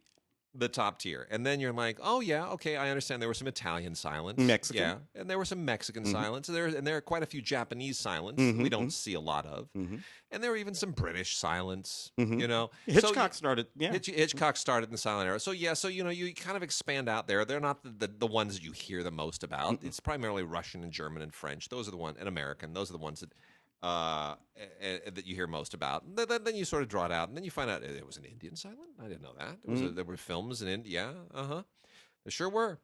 top tier. And then you're like, oh yeah, okay, I understand there were some Italian silents. Mexican. Yeah. And there were some Mexican silents. And there are quite a few Japanese silents we don't see a lot of. And there were even some British silents, Hitchcock started, Hitchcock started in the silent era. So you kind of expand out there. They're not the ones that you hear the most about. It's primarily Russian and German and French. Those are the ones, and American. Those are the ones that you hear most about. Then you sort of draw it out, and then you find out it was an Indian silent. I didn't know that. There were films in India. There sure were.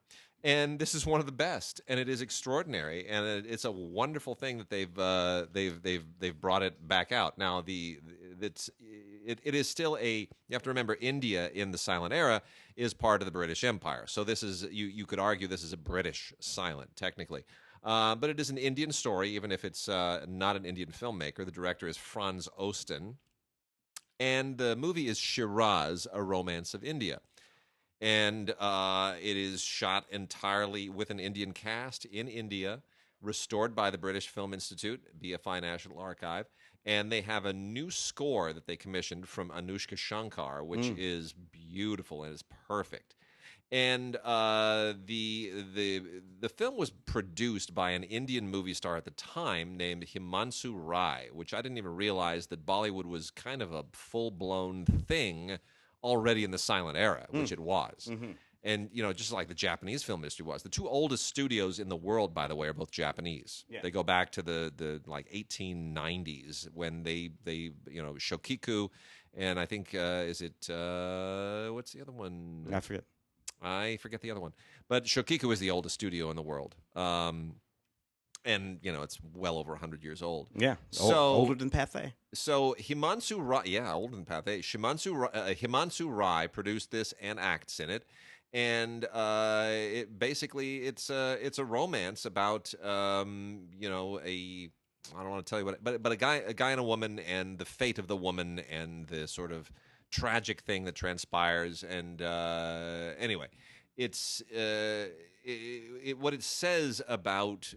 And this is one of the best, and it is extraordinary, and it's a wonderful thing that they've brought it back out. Now it is still you have to remember, India in the silent era is part of the British Empire. So this is you could argue this is a British silent technically. But it is an Indian story, even if it's not an Indian filmmaker. The director is Franz Osten. And the movie is Shiraz, A Romance of India. And it is shot entirely with an Indian cast in India, restored by the British Film Institute, BFI National Archive. And they have a new score that they commissioned from Anushka Shankar, which is beautiful and is perfect. And the film was produced by an Indian movie star at the time named Himanshu Rai, which I didn't even realize that Bollywood was kind of a full-blown thing already in the silent era, which it was. And, just like the Japanese film industry was. The two oldest studios in the world, by the way, are both Japanese. Yeah. They go back to the 1890s when they Shokiku, and I think, what's the other one? I forget the other one. But Shokiku is the oldest studio in the world. And, it's well over 100 years old. Yeah, older than Pathé. So Himanshu Rai, older than Pathé. Himanshu Rai produced this and acts in it. And it's a romance about, I don't want to tell you what, but a guy and a woman, and the fate of the woman, and the sort of tragic thing that transpires. And anyway, it's what it says about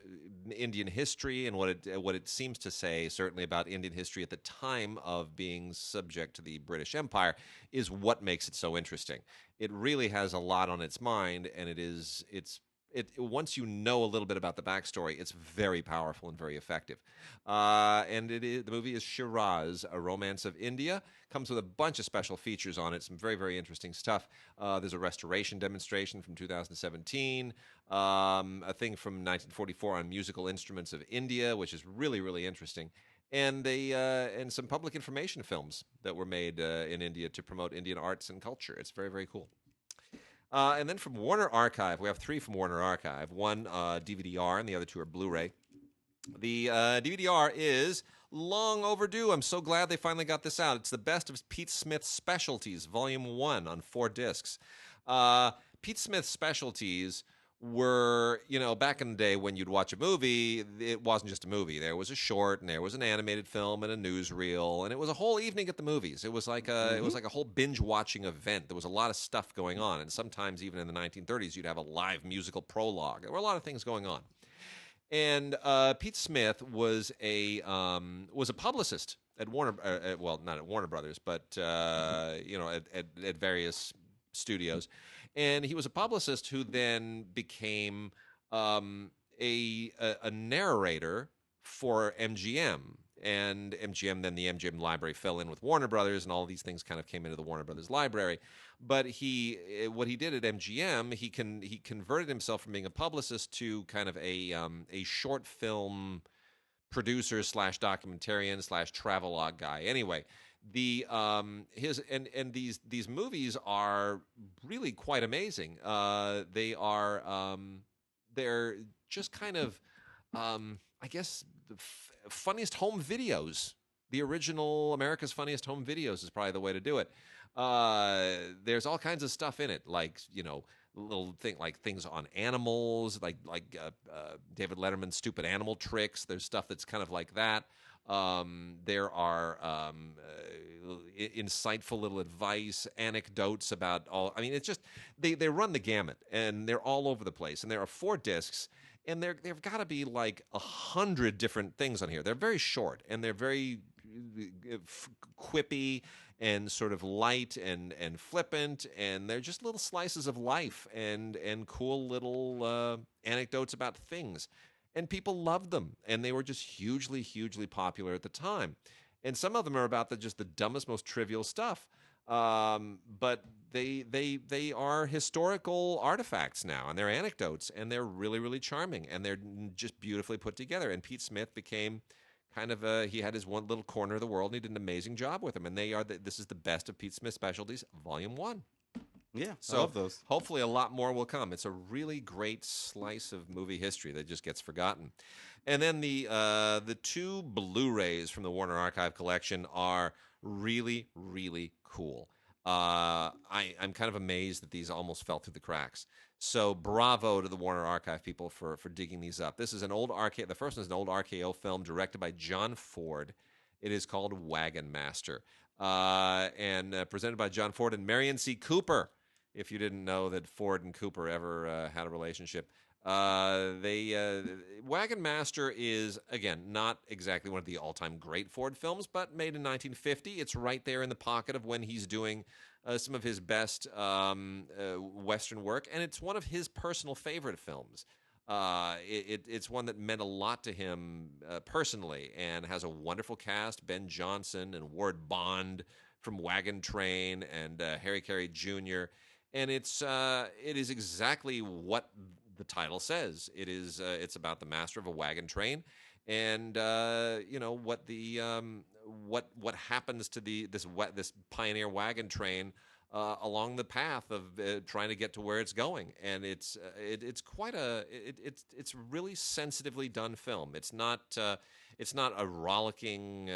Indian history, and what it seems to say certainly about Indian history at the time of being subject to the British Empire, is what makes it so interesting. It really has a lot on its mind, and it's once you know a little bit about the backstory, it's very powerful and very effective. And the movie is Shiraz, A Romance of India. Comes with a bunch of special features on it, some very, very interesting stuff. There's a restoration demonstration from 2017, a thing from 1944 on musical instruments of India, which is really, really interesting. And and some public information films that were made in India to promote Indian arts and culture. It's very, very cool. And then from Warner Archive, we have 3 from Warner Archive. One DVD-R, and the other 2 are Blu-ray. The DVD-R is long overdue. I'm so glad they finally got this out. It's the best of Pete Smith's Specialties, Volume 1 on 4 discs. Pete Smith's Specialties were, back in the day when you'd watch a movie, it wasn't just a movie. There was a short, and there was an animated film, and a newsreel, and it was a whole evening at the movies. It was like a whole binge-watching event. There was a lot of stuff going on, and sometimes even in the 1930s, you'd have a live musical prologue. There were a lot of things going on. And Pete Smith was a publicist at Warner, well, not at Warner Brothers, but at various studios. And he was a publicist who then became a narrator for MGM. And MGM, then the MGM library fell in with Warner Brothers, and all these things kind of came into the Warner Brothers library. But what he did at MGM, he converted himself from being a publicist to kind of a short film producer / documentarian / travelogue guy. Anyway, these movies are really quite amazing. They're just kind of I guess the funniest home videos. The original America's Funniest Home Videos is probably the way to do it. There's all kinds of stuff in it, like things on animals, like David Letterman's stupid animal tricks. There's stuff that's kind of like that. There are insightful little advice, anecdotes about all. I mean, it's just they run the gamut, and they're all over the place. And there are 4 discs, and there've got to be like 100 different things on here. They're very short, and they're very quippy and sort of light and flippant, and they're just little slices of life and cool little anecdotes about things. And people loved them, and they were just hugely, hugely popular at the time. And some of them are about just the dumbest, most trivial stuff. But they are historical artifacts now, and they're anecdotes, and they're really, really charming, and they're just beautifully put together. And Pete Smith became kind of he had his one little corner of the world, and he did an amazing job with them. And this is the best of Pete Smith Specialties, Volume 1. Yeah, so I love those. Hopefully a lot more will come. It's a really great slice of movie history that just gets forgotten. And then the 2 Blu-rays from the Warner Archive collection are really, really cool. I'm kind of amazed that these almost fell through the cracks. So bravo to the Warner Archive people for digging these up. This is an old the first one is an old RKO film directed by John Ford. It is called Wagon Master, and presented by John Ford and Marion C. Cooper. If you didn't know that Ford and Cooper ever had a relationship. Wagon Master is, again, not exactly one of the all-time great Ford films, but made in 1950. It's right there in the pocket of when he's doing some of his best Western work, and it's one of his personal favorite films. It's one that meant a lot to him personally, and has a wonderful cast: Ben Johnson and Ward Bond from Wagon Train, and Harry Carey Jr., and it is exactly what the title says. It's about the master of a wagon train, and what happens to this pioneer wagon train along the path of trying to get to where it's going. And it's really sensitively done film. It's not a rollicking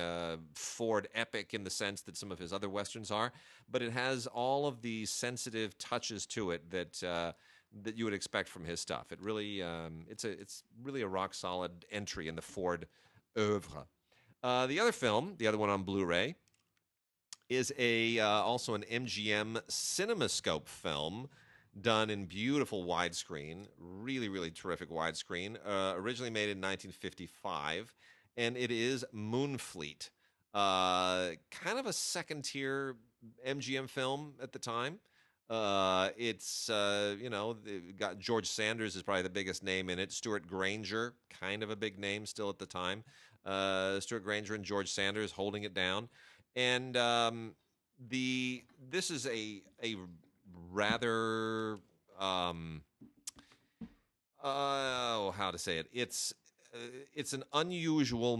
Ford epic in the sense that some of his other westerns are, but it has all of the sensitive touches to it that you would expect from his stuff. It really it's really a rock solid entry in the Ford oeuvre. The other one on Blu-ray, is also an MGM CinemaScope film done in beautiful widescreen, really, really terrific widescreen, originally made in 1955, and it is Moonfleet, kind of a second-tier MGM film at the time. It's got George Sanders is probably the biggest name in it. Stuart Granger, kind of a big name still at the time. Stuart Granger and George Sanders holding it down, and this is a rather how to say it? It's an unusual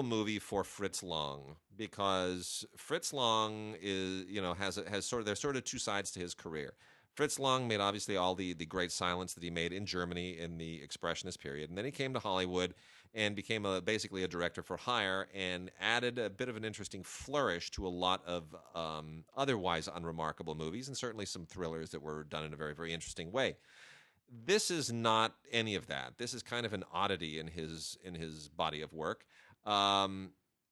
movie for Fritz Lang because Fritz Lang has sort of there's sort of two sides to his career. Fritz Lang made obviously all the great silence that he made in Germany in the Expressionist period, and then he came to Hollywood and became basically a director for hire and added a bit of an interesting flourish to a lot of otherwise unremarkable movies and certainly some thrillers that were done in a very, very interesting way. This is not any of that. This is kind of an oddity in his body of work, and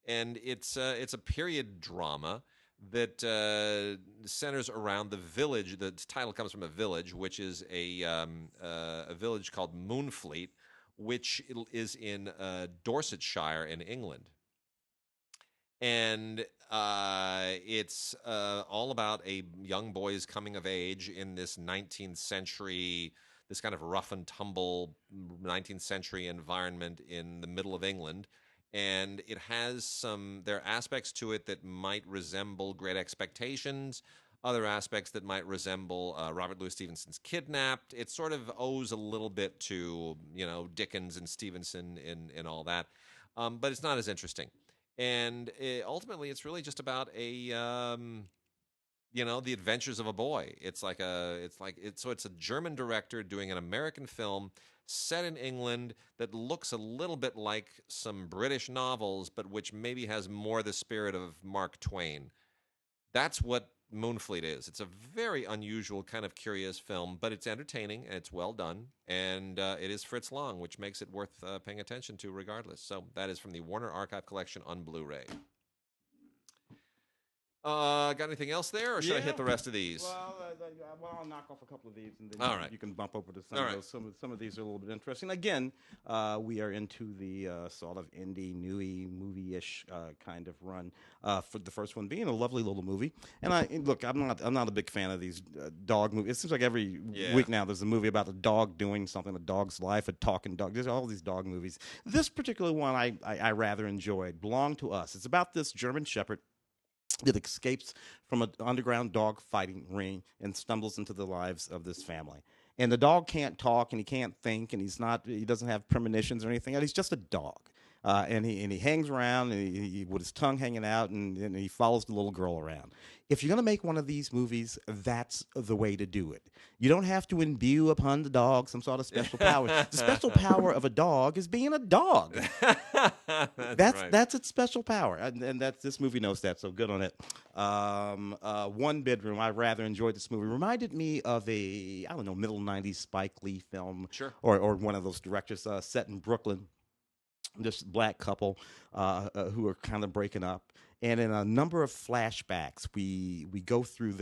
it's a period drama that centers around the village. The title comes from a village, which is a village called Moonfleet, which is in Dorsetshire in England. And it's all about a young boy's coming of age in this 19th century, this kind of rough and tumble 19th century environment in the middle of England. And it has there are aspects to it that might resemble Great Expectations, other aspects that might resemble Robert Louis Stevenson's Kidnapped. It sort of owes a little bit to, Dickens and Stevenson and all that. But it's not as interesting. And ultimately, it's really just about the adventures of a boy. It's a German director doing an American film set in England that looks a little bit like some British novels, but which maybe has more the spirit of Mark Twain. That's what Moonfleet is. It's a very unusual, kind of curious film, but it's entertaining and it's well done, and it is Fritz Lang, which makes it worth paying attention to regardless. So that is from the Warner Archive Collection on Blu-ray. Got anything else there, or should I hit the rest of these? Well, I'll knock off a couple of these, and then All right. You can bump over to some of those. Some of these are a little bit interesting. Again, we are into the sort of indie, newy, movie-ish kind of run. For the first one being a lovely little movie, and I'm not a big fan of these dog movies. It seems like every week now there's a movie about a dog doing something, a dog's life, a talking dog. There's all these dog movies. This particular one I rather enjoyed. Belonged to Us. It's about this German Shepherd that escapes from an underground dog fighting ring and stumbles into the lives of this family. And the dog can't talk and he can't think and he doesn't have premonitions or anything. He's just a dog. And he hangs around and he with his tongue hanging out and he follows the little girl around. If you're going to make one of these movies, that's the way to do it. You don't have to imbue upon the dog some sort of special power. The special power of a dog is being a dog. That's its special power, and this movie knows that. So good on it. One Bedroom. I rather enjoyed this movie. Reminded me of a middle '90s Spike Lee film, sure, or one of those directors set in Brooklyn. This black couple who are kind of breaking up. And in a number of flashbacks, we go through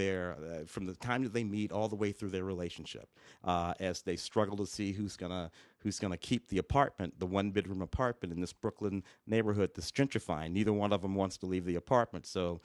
from the time that they meet all the way through their relationship, as they struggle to see who's gonna keep the apartment, the one-bedroom apartment in this Brooklyn neighborhood that's gentrifying. Neither one of them wants to leave the apartment, so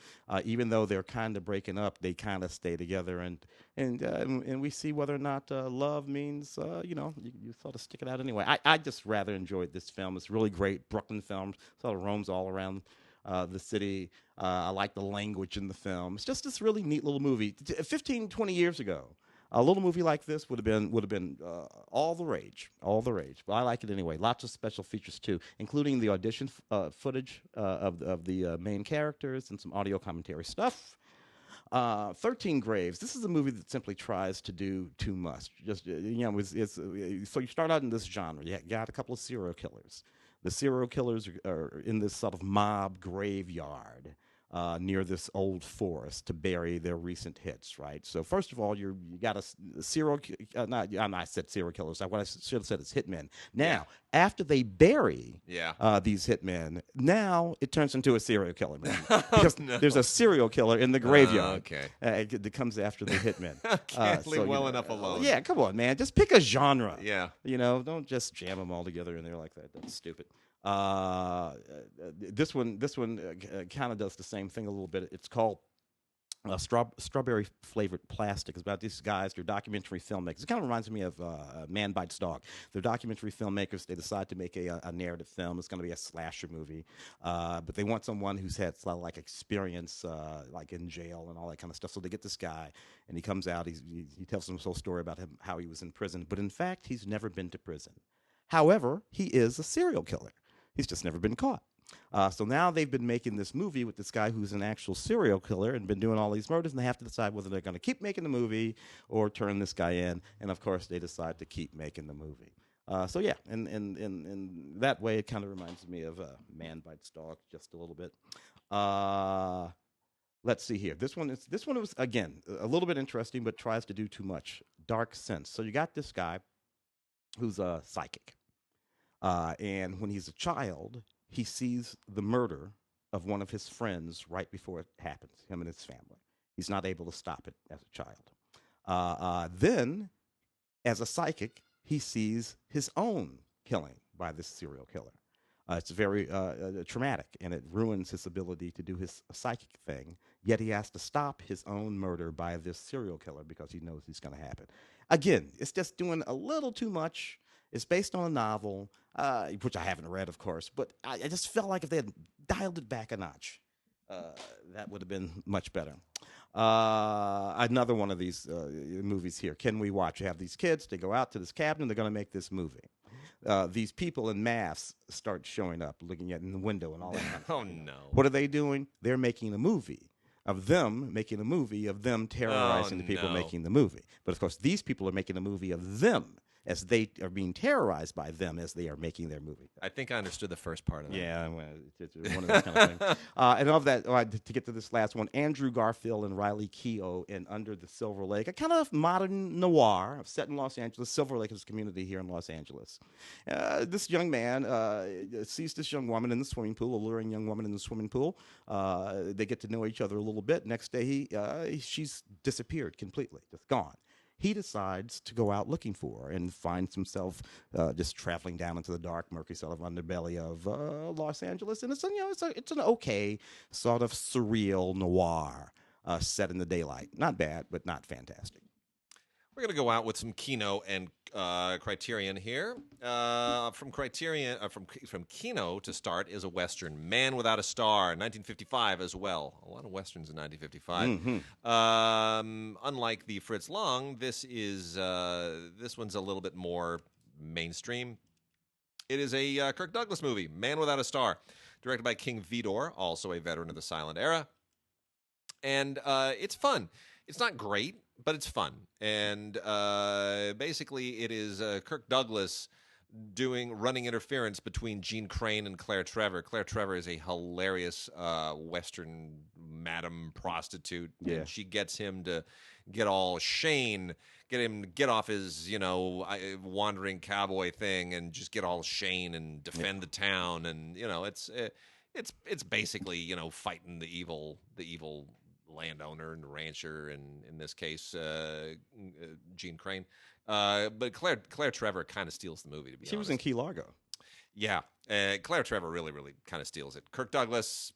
even though they're kind of breaking up, they kind of stay together, and we see whether or not love means you sort of stick it out anyway. I just rather enjoyed this film. It's really great Brooklyn film. Sort of roams all around the city. I like the language in the film. It's just this really neat little movie. 15, 20 years ago, a little movie like this would have been all the rage. But I like it anyway. Lots of special features too, including the audition footage of the main characters and some audio commentary stuff. 13 Graves. This is a movie that simply tries to do too much. Just so you start out in this genre. You got a couple of serial killers. The serial killers are in this sort of mob graveyard near this old forest to bury their recent hits, right? So first of all, you got a serial. I said serial killers. What I should have said is hitmen. Now, after they bury these hitmen, now it turns into a serial killer, man. Because there's a serial killer in the graveyard that comes after the hitmen. Can't leave enough alone. Yeah, come on, man. Just pick a genre. Yeah. Don't just jam them all together in there like that. That's stupid. This one kind of does the same thing a little bit. It's called Strawberry flavored plastic. It's about these guys. They're documentary filmmakers. It kind of reminds me of Man Bites Dog. They're documentary filmmakers. They decide to make a narrative film. It's going to be a slasher movie, but they want someone who's had like experience, like in jail and all that kind of stuff. So they get this guy, and he comes out. He tells them this whole story about him, how he was in prison, but in fact, he's never been to prison. However, he is a serial killer. He's just never been caught. So now they've been making this movie with this guy who's an actual serial killer and been doing all these murders, and they have to decide whether they're going to keep making the movie or turn this guy in. And of course, they decide to keep making the movie. So yeah, in that way, it kind of reminds me of Man Bites Dog just a little bit. Let's see here. This one was again a little bit interesting, but tries to do too much. Dark Sense. So you got this guy who's a psychic, and when he's a child, he sees the murder of one of his friends right before it happens, him and his family. He's not able to stop it as a child. Then, as a psychic, he sees his own killing by this serial killer. It's very traumatic, and it ruins his ability to do his psychic thing, yet he has to stop his own murder by this serial killer because he knows it's going to happen. Again, it's just doing a little too much. It's based on a novel, which I haven't read, of course, but I just felt like if they had dialed it back a notch, that would have been much better. Another one of these movies here. Can we watch? You have these kids, they go out to this cabin, they're going to make this movie. These people in masks start showing up, looking at in the window and all that. Oh, no. What are they doing? They're making a movie of them terrorizing the people making the movie. But, of course, these people are making a movie of them as they are being terrorized by them as they are making their movie. I think I understood the first part of that. Yeah, well, it's one of those kind of things. And of that, to get to this last one, Andrew Garfield and Riley Keough in Under the Silver Lake, a kind of modern noir set in Los Angeles. Silver Lake is a community here in Los Angeles. This young man sees this young woman in the swimming pool, alluring young woman in the swimming pool. They get to know each other a little bit. Next day, she's disappeared completely, just gone. He decides to go out looking for her and finds himself just traveling down into the dark, murky sort of underbelly of Los Angeles. And it's an okay sort of surreal noir set in the daylight. Not bad, but not fantastic. We're going to go out with some Kino and Criterion here. From Criterion, from Kino to start is a Western, Man Without a Star, 1955 as well. A lot of Westerns in 1955. Mm-hmm. Unlike the Fritz Lang, this one's a little bit more mainstream. It is a Kirk Douglas movie, Man Without a Star, directed by King Vidor, also a veteran of the silent era. And it's fun. It's not great, but it's fun. And basically it is Kirk Douglas running interference between Gene Crane and Claire Trevor. Claire Trevor is a hilarious Western madam prostitute. Yeah. And she gets him to get all Shane, get him to get off his, wandering cowboy thing and just get all Shane and defend the town. And, it's basically, fighting the evil landowner and rancher, and in this case, Gene Crane. But Claire Trevor kind of steals the movie, to be honest. She was in Key Largo. Yeah. Claire Trevor really, really kind of steals it. Kirk Douglas,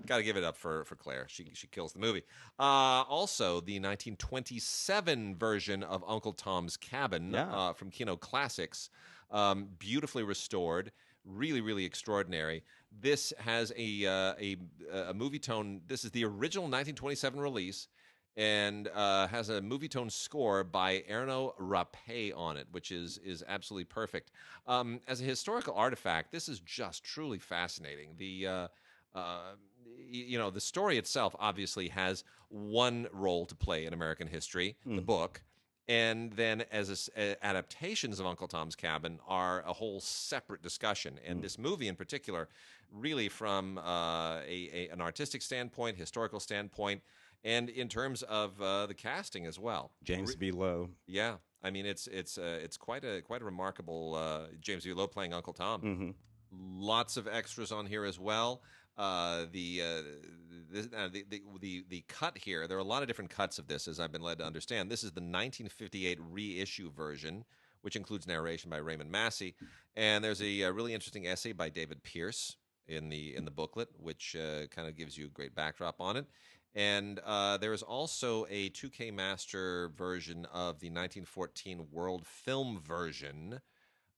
got to give it up for Claire. She kills the movie. Also, the 1927 version of Uncle Tom's Cabin from Kino Classics, beautifully restored. Really, really extraordinary. This has a movie tone. This is the original 1927 release, and has a movie tone score by Erno Rapé on it, which is absolutely perfect. As a historical artifact, this is just truly fascinating. The story itself obviously has one role to play in American history, the book. And then as adaptations of Uncle Tom's Cabin are a whole separate discussion. And this movie in particular, really from an artistic standpoint, historical standpoint, and in terms of the casting as well. James B. Lowe. Yeah. I mean, it's quite a remarkable James B. Lowe playing Uncle Tom. Mm-hmm. Lots of extras on here as well. The cut here, there are a lot of different cuts of this, as I've been led to understand. This is the 1958 reissue version, which includes narration by Raymond Massey, and there's a really interesting essay by David Pierce in the booklet, which kind of gives you a great backdrop on it. And there is also a 2K Master version of the 1914 World Film version,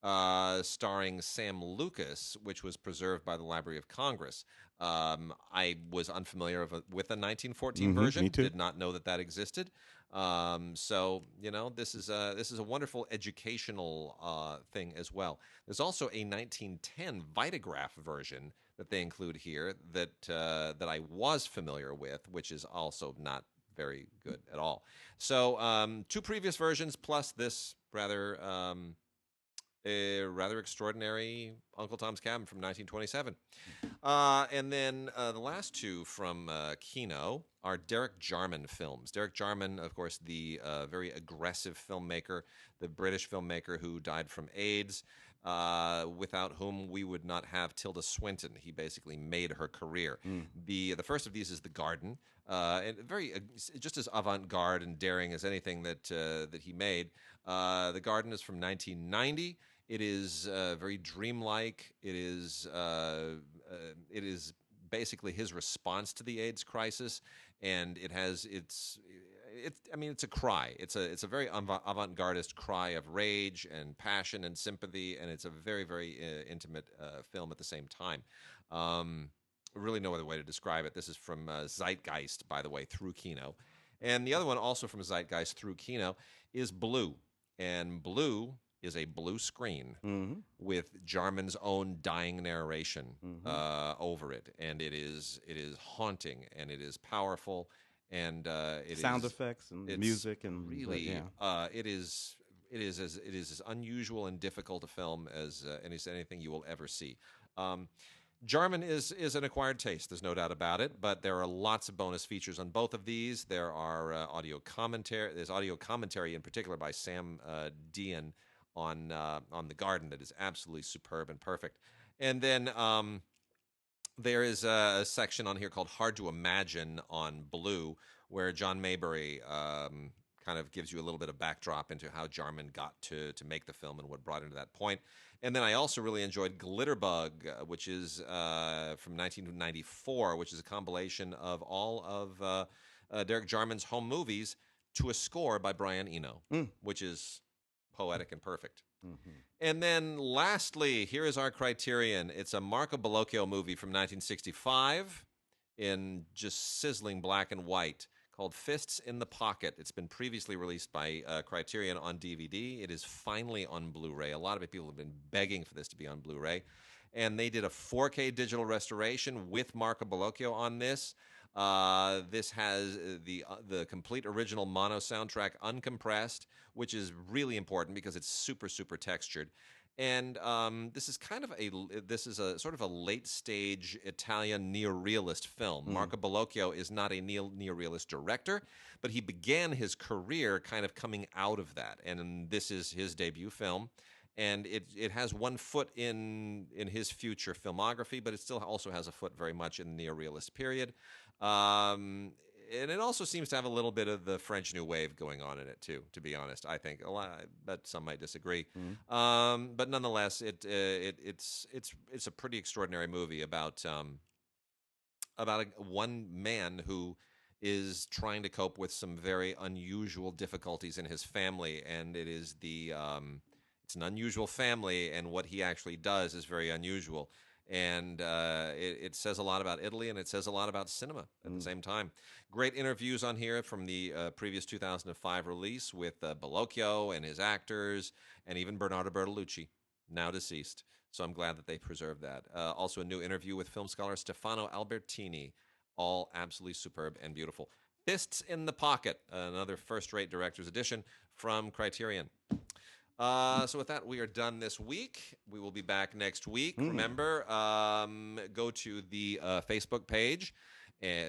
starring Sam Lucas, which was preserved by the Library of Congress. I was unfamiliar with the 1914 version. Me too. Did not know that that existed. So this is a wonderful educational thing as well. There's also a 1910 Vitagraph version that they include here that I was familiar with, which is also not very good at all. So 2 previous versions plus this rather extraordinary Uncle Tom's Cabin from 1927. And then the last 2 from Kino are Derek Jarman films. Derek Jarman, of course, the very aggressive filmmaker, the British filmmaker who died from AIDS, without whom we would not have Tilda Swinton. He basically made her career. The first of these is The Garden, and very just as avant-garde and daring as anything that he made. The Garden is from 1990. It is very dreamlike. It is basically his response to the AIDS crisis, and it's a cry. It's a very avant-gardist cry of rage and passion and sympathy, and it's a very, very intimate film at the same time. Really no other way to describe it. This is from Zeitgeist, by the way, through Kino. And the other one, also from Zeitgeist through Kino, is Blue. And Blue is a blue screen with Jarman's own dying narration over it. And it is haunting, and it is powerful. And sound effects and music and really, it is as unusual and difficult a film as anything you will ever see. Jarman is an acquired taste. There's no doubt about it. But there are lots of bonus features on both of these. There are audio commentary. There's audio commentary in particular by Sam Dean on The Garden that is absolutely superb and perfect. And then there is a section on here called Hard to Imagine on Blue, where John Maybury kind of gives you a little bit of backdrop into how Jarman got to make the film and what brought him to that point. And then I also really enjoyed Glitterbug, which is from 1994, which is a compilation of all of Derek Jarman's home movies to a score by Brian Eno, which is poetic and perfect. And then lastly, here is our criterion. It's a Marco Bellocchio movie from 1965 in just sizzling black and white called Fists in the Pocket. It's been previously released by Criterion on DVD. It is finally on Blu-ray. A lot of people have been begging for this to be on Blu-ray. And they did a 4K digital restoration with Marco Bellocchio on this. This has the complete original mono soundtrack uncompressed, which is really important because it's super, super textured. And this is a sort of a late stage Italian neorealist film. Marco Bellocchio is not a neorealist director, but he began his career kind of coming out of that. And this is his debut film. And it has one foot in his future filmography, but it still also has a foot very much in the neorealist period. And it also seems to have a little bit of the French New Wave going on in it too, to be honest. I think but some might disagree. But nonetheless, it's a pretty extraordinary movie about one man who is trying to cope with some very unusual difficulties in his family, and it's an unusual family, and what he actually does is very unusual. And it says a lot about Italy, and it says a lot about cinema at the same time. Great interviews on here from the previous 2005 release with Bellocchio and his actors, and even Bernardo Bertolucci, now deceased. So I'm glad that they preserved that. Also a new interview with film scholar Stefano Albertini, all absolutely superb and beautiful. Fists in the Pocket, another first-rate director's edition from Criterion. So with that, we are done this week. We will be back next week. Remember, go to the Facebook page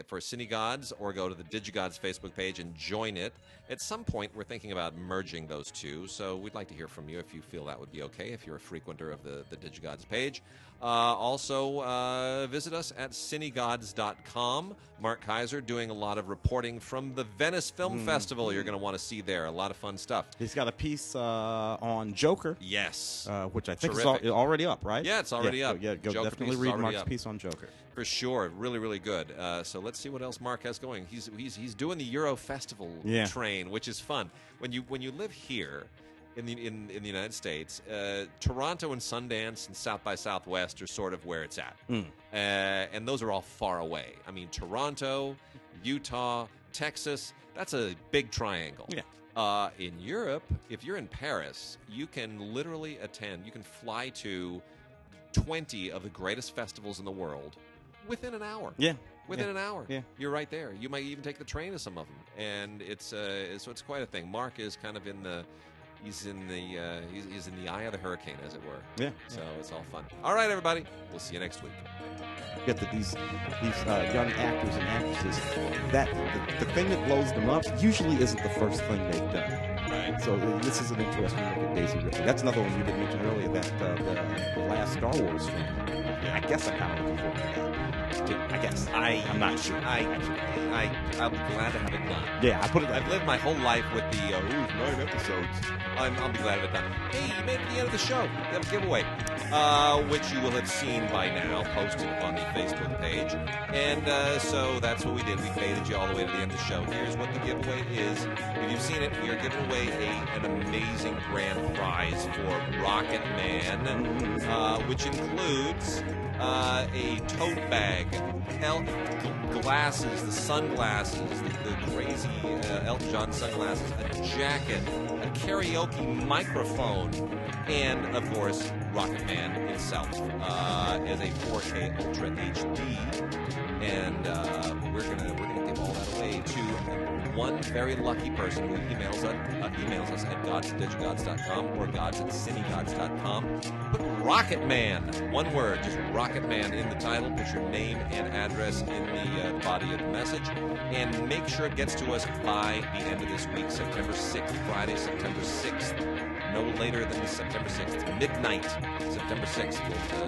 for CineGods, or go to the DigiGods Facebook page and join it. At some point, we're thinking about merging those two, so we'd like to hear from you if you feel that would be okay, if you're a frequenter of the DigiGods page. Also, visit us at cinegods.com. Mark Kaiser doing a lot of reporting from the Venice Film Festival. You're going to want to see there. A lot of fun stuff. He's got a piece on Joker. Yes. Which I think is already up, right? Yeah, it's already up. Go Joker definitely read Mark's piece on Joker. For sure. Really, really good. So let's see what else Mark has going. He's doing the Euro Festival train, which is fun. When you live here in the United States, Toronto and Sundance and South by Southwest are sort of where it's at, and those are all far away. I mean, Toronto, Utah, Texas. That's a big triangle. Yeah. In Europe, if you're in Paris, you can literally attend. You can fly to 20 of the greatest festivals in the world within an hour. Yeah. Within an hour. Yeah. You're right there. You might even take the train to some of them. And so it's quite a thing. Mark is kind of he's in the eye of the hurricane, as it were. Yeah. So it's all fun. All right, everybody. We'll see you next week. Get that these young actors and actresses, that the thing that blows them up usually isn't the first thing they've done. Right. So this is an interesting look at Daisy Ridley. That's another one you didn't mention earlier. That the last Star Wars film. I guess I'm kind of looking forward to that. I guess I'm not sure. I'll be glad to have it done. Yeah, I've lived my whole life with the 9 episodes. I'll be glad to have it done. Hey, you made it to the end of the show. We have a giveaway, which you will have seen by now, posted on the Facebook page. And so that's what we did. We baited you all the way to the end of the show. Here's what the giveaway is. If you've seen it, we are giving away an amazing grand prize for Rocket Man, which includes a tote bag, glasses, the sunglasses, the crazy Elton John sunglasses, a jacket, a karaoke microphone, and of course Rocket Man himself as a 4K Ultra HD. And we're gonna give all that away to one very lucky person who emails us at gods@digigods.com or gods@cinegods.com. Put Rocket Man, one word, just Rocket Man in the title. Put your name and address in the body of the message, and make sure it gets to us by the end of this week, September 6th, Friday, September 6th. No later than September 6th, midnight. September 6th,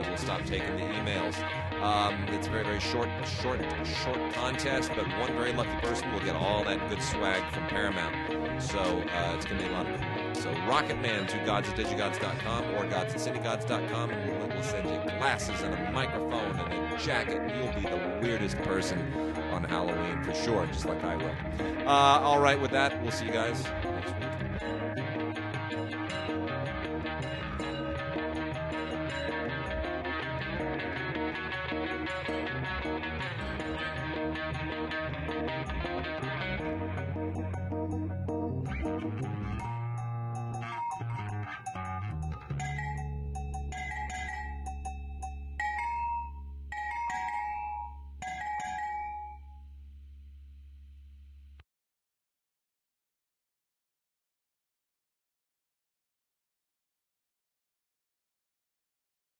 we'll stop taking the emails. It's a very, very short contest, but one very lucky person will get all that good swag from Paramount. So it's going to be a lot of fun. So Rocket Man to gods@digigods.com or gods@cinegods.com, and we'll send you glasses and a microphone and a jacket. You'll be the weirdest person on Halloween for sure, just like I will. All right, with that, we'll see you guys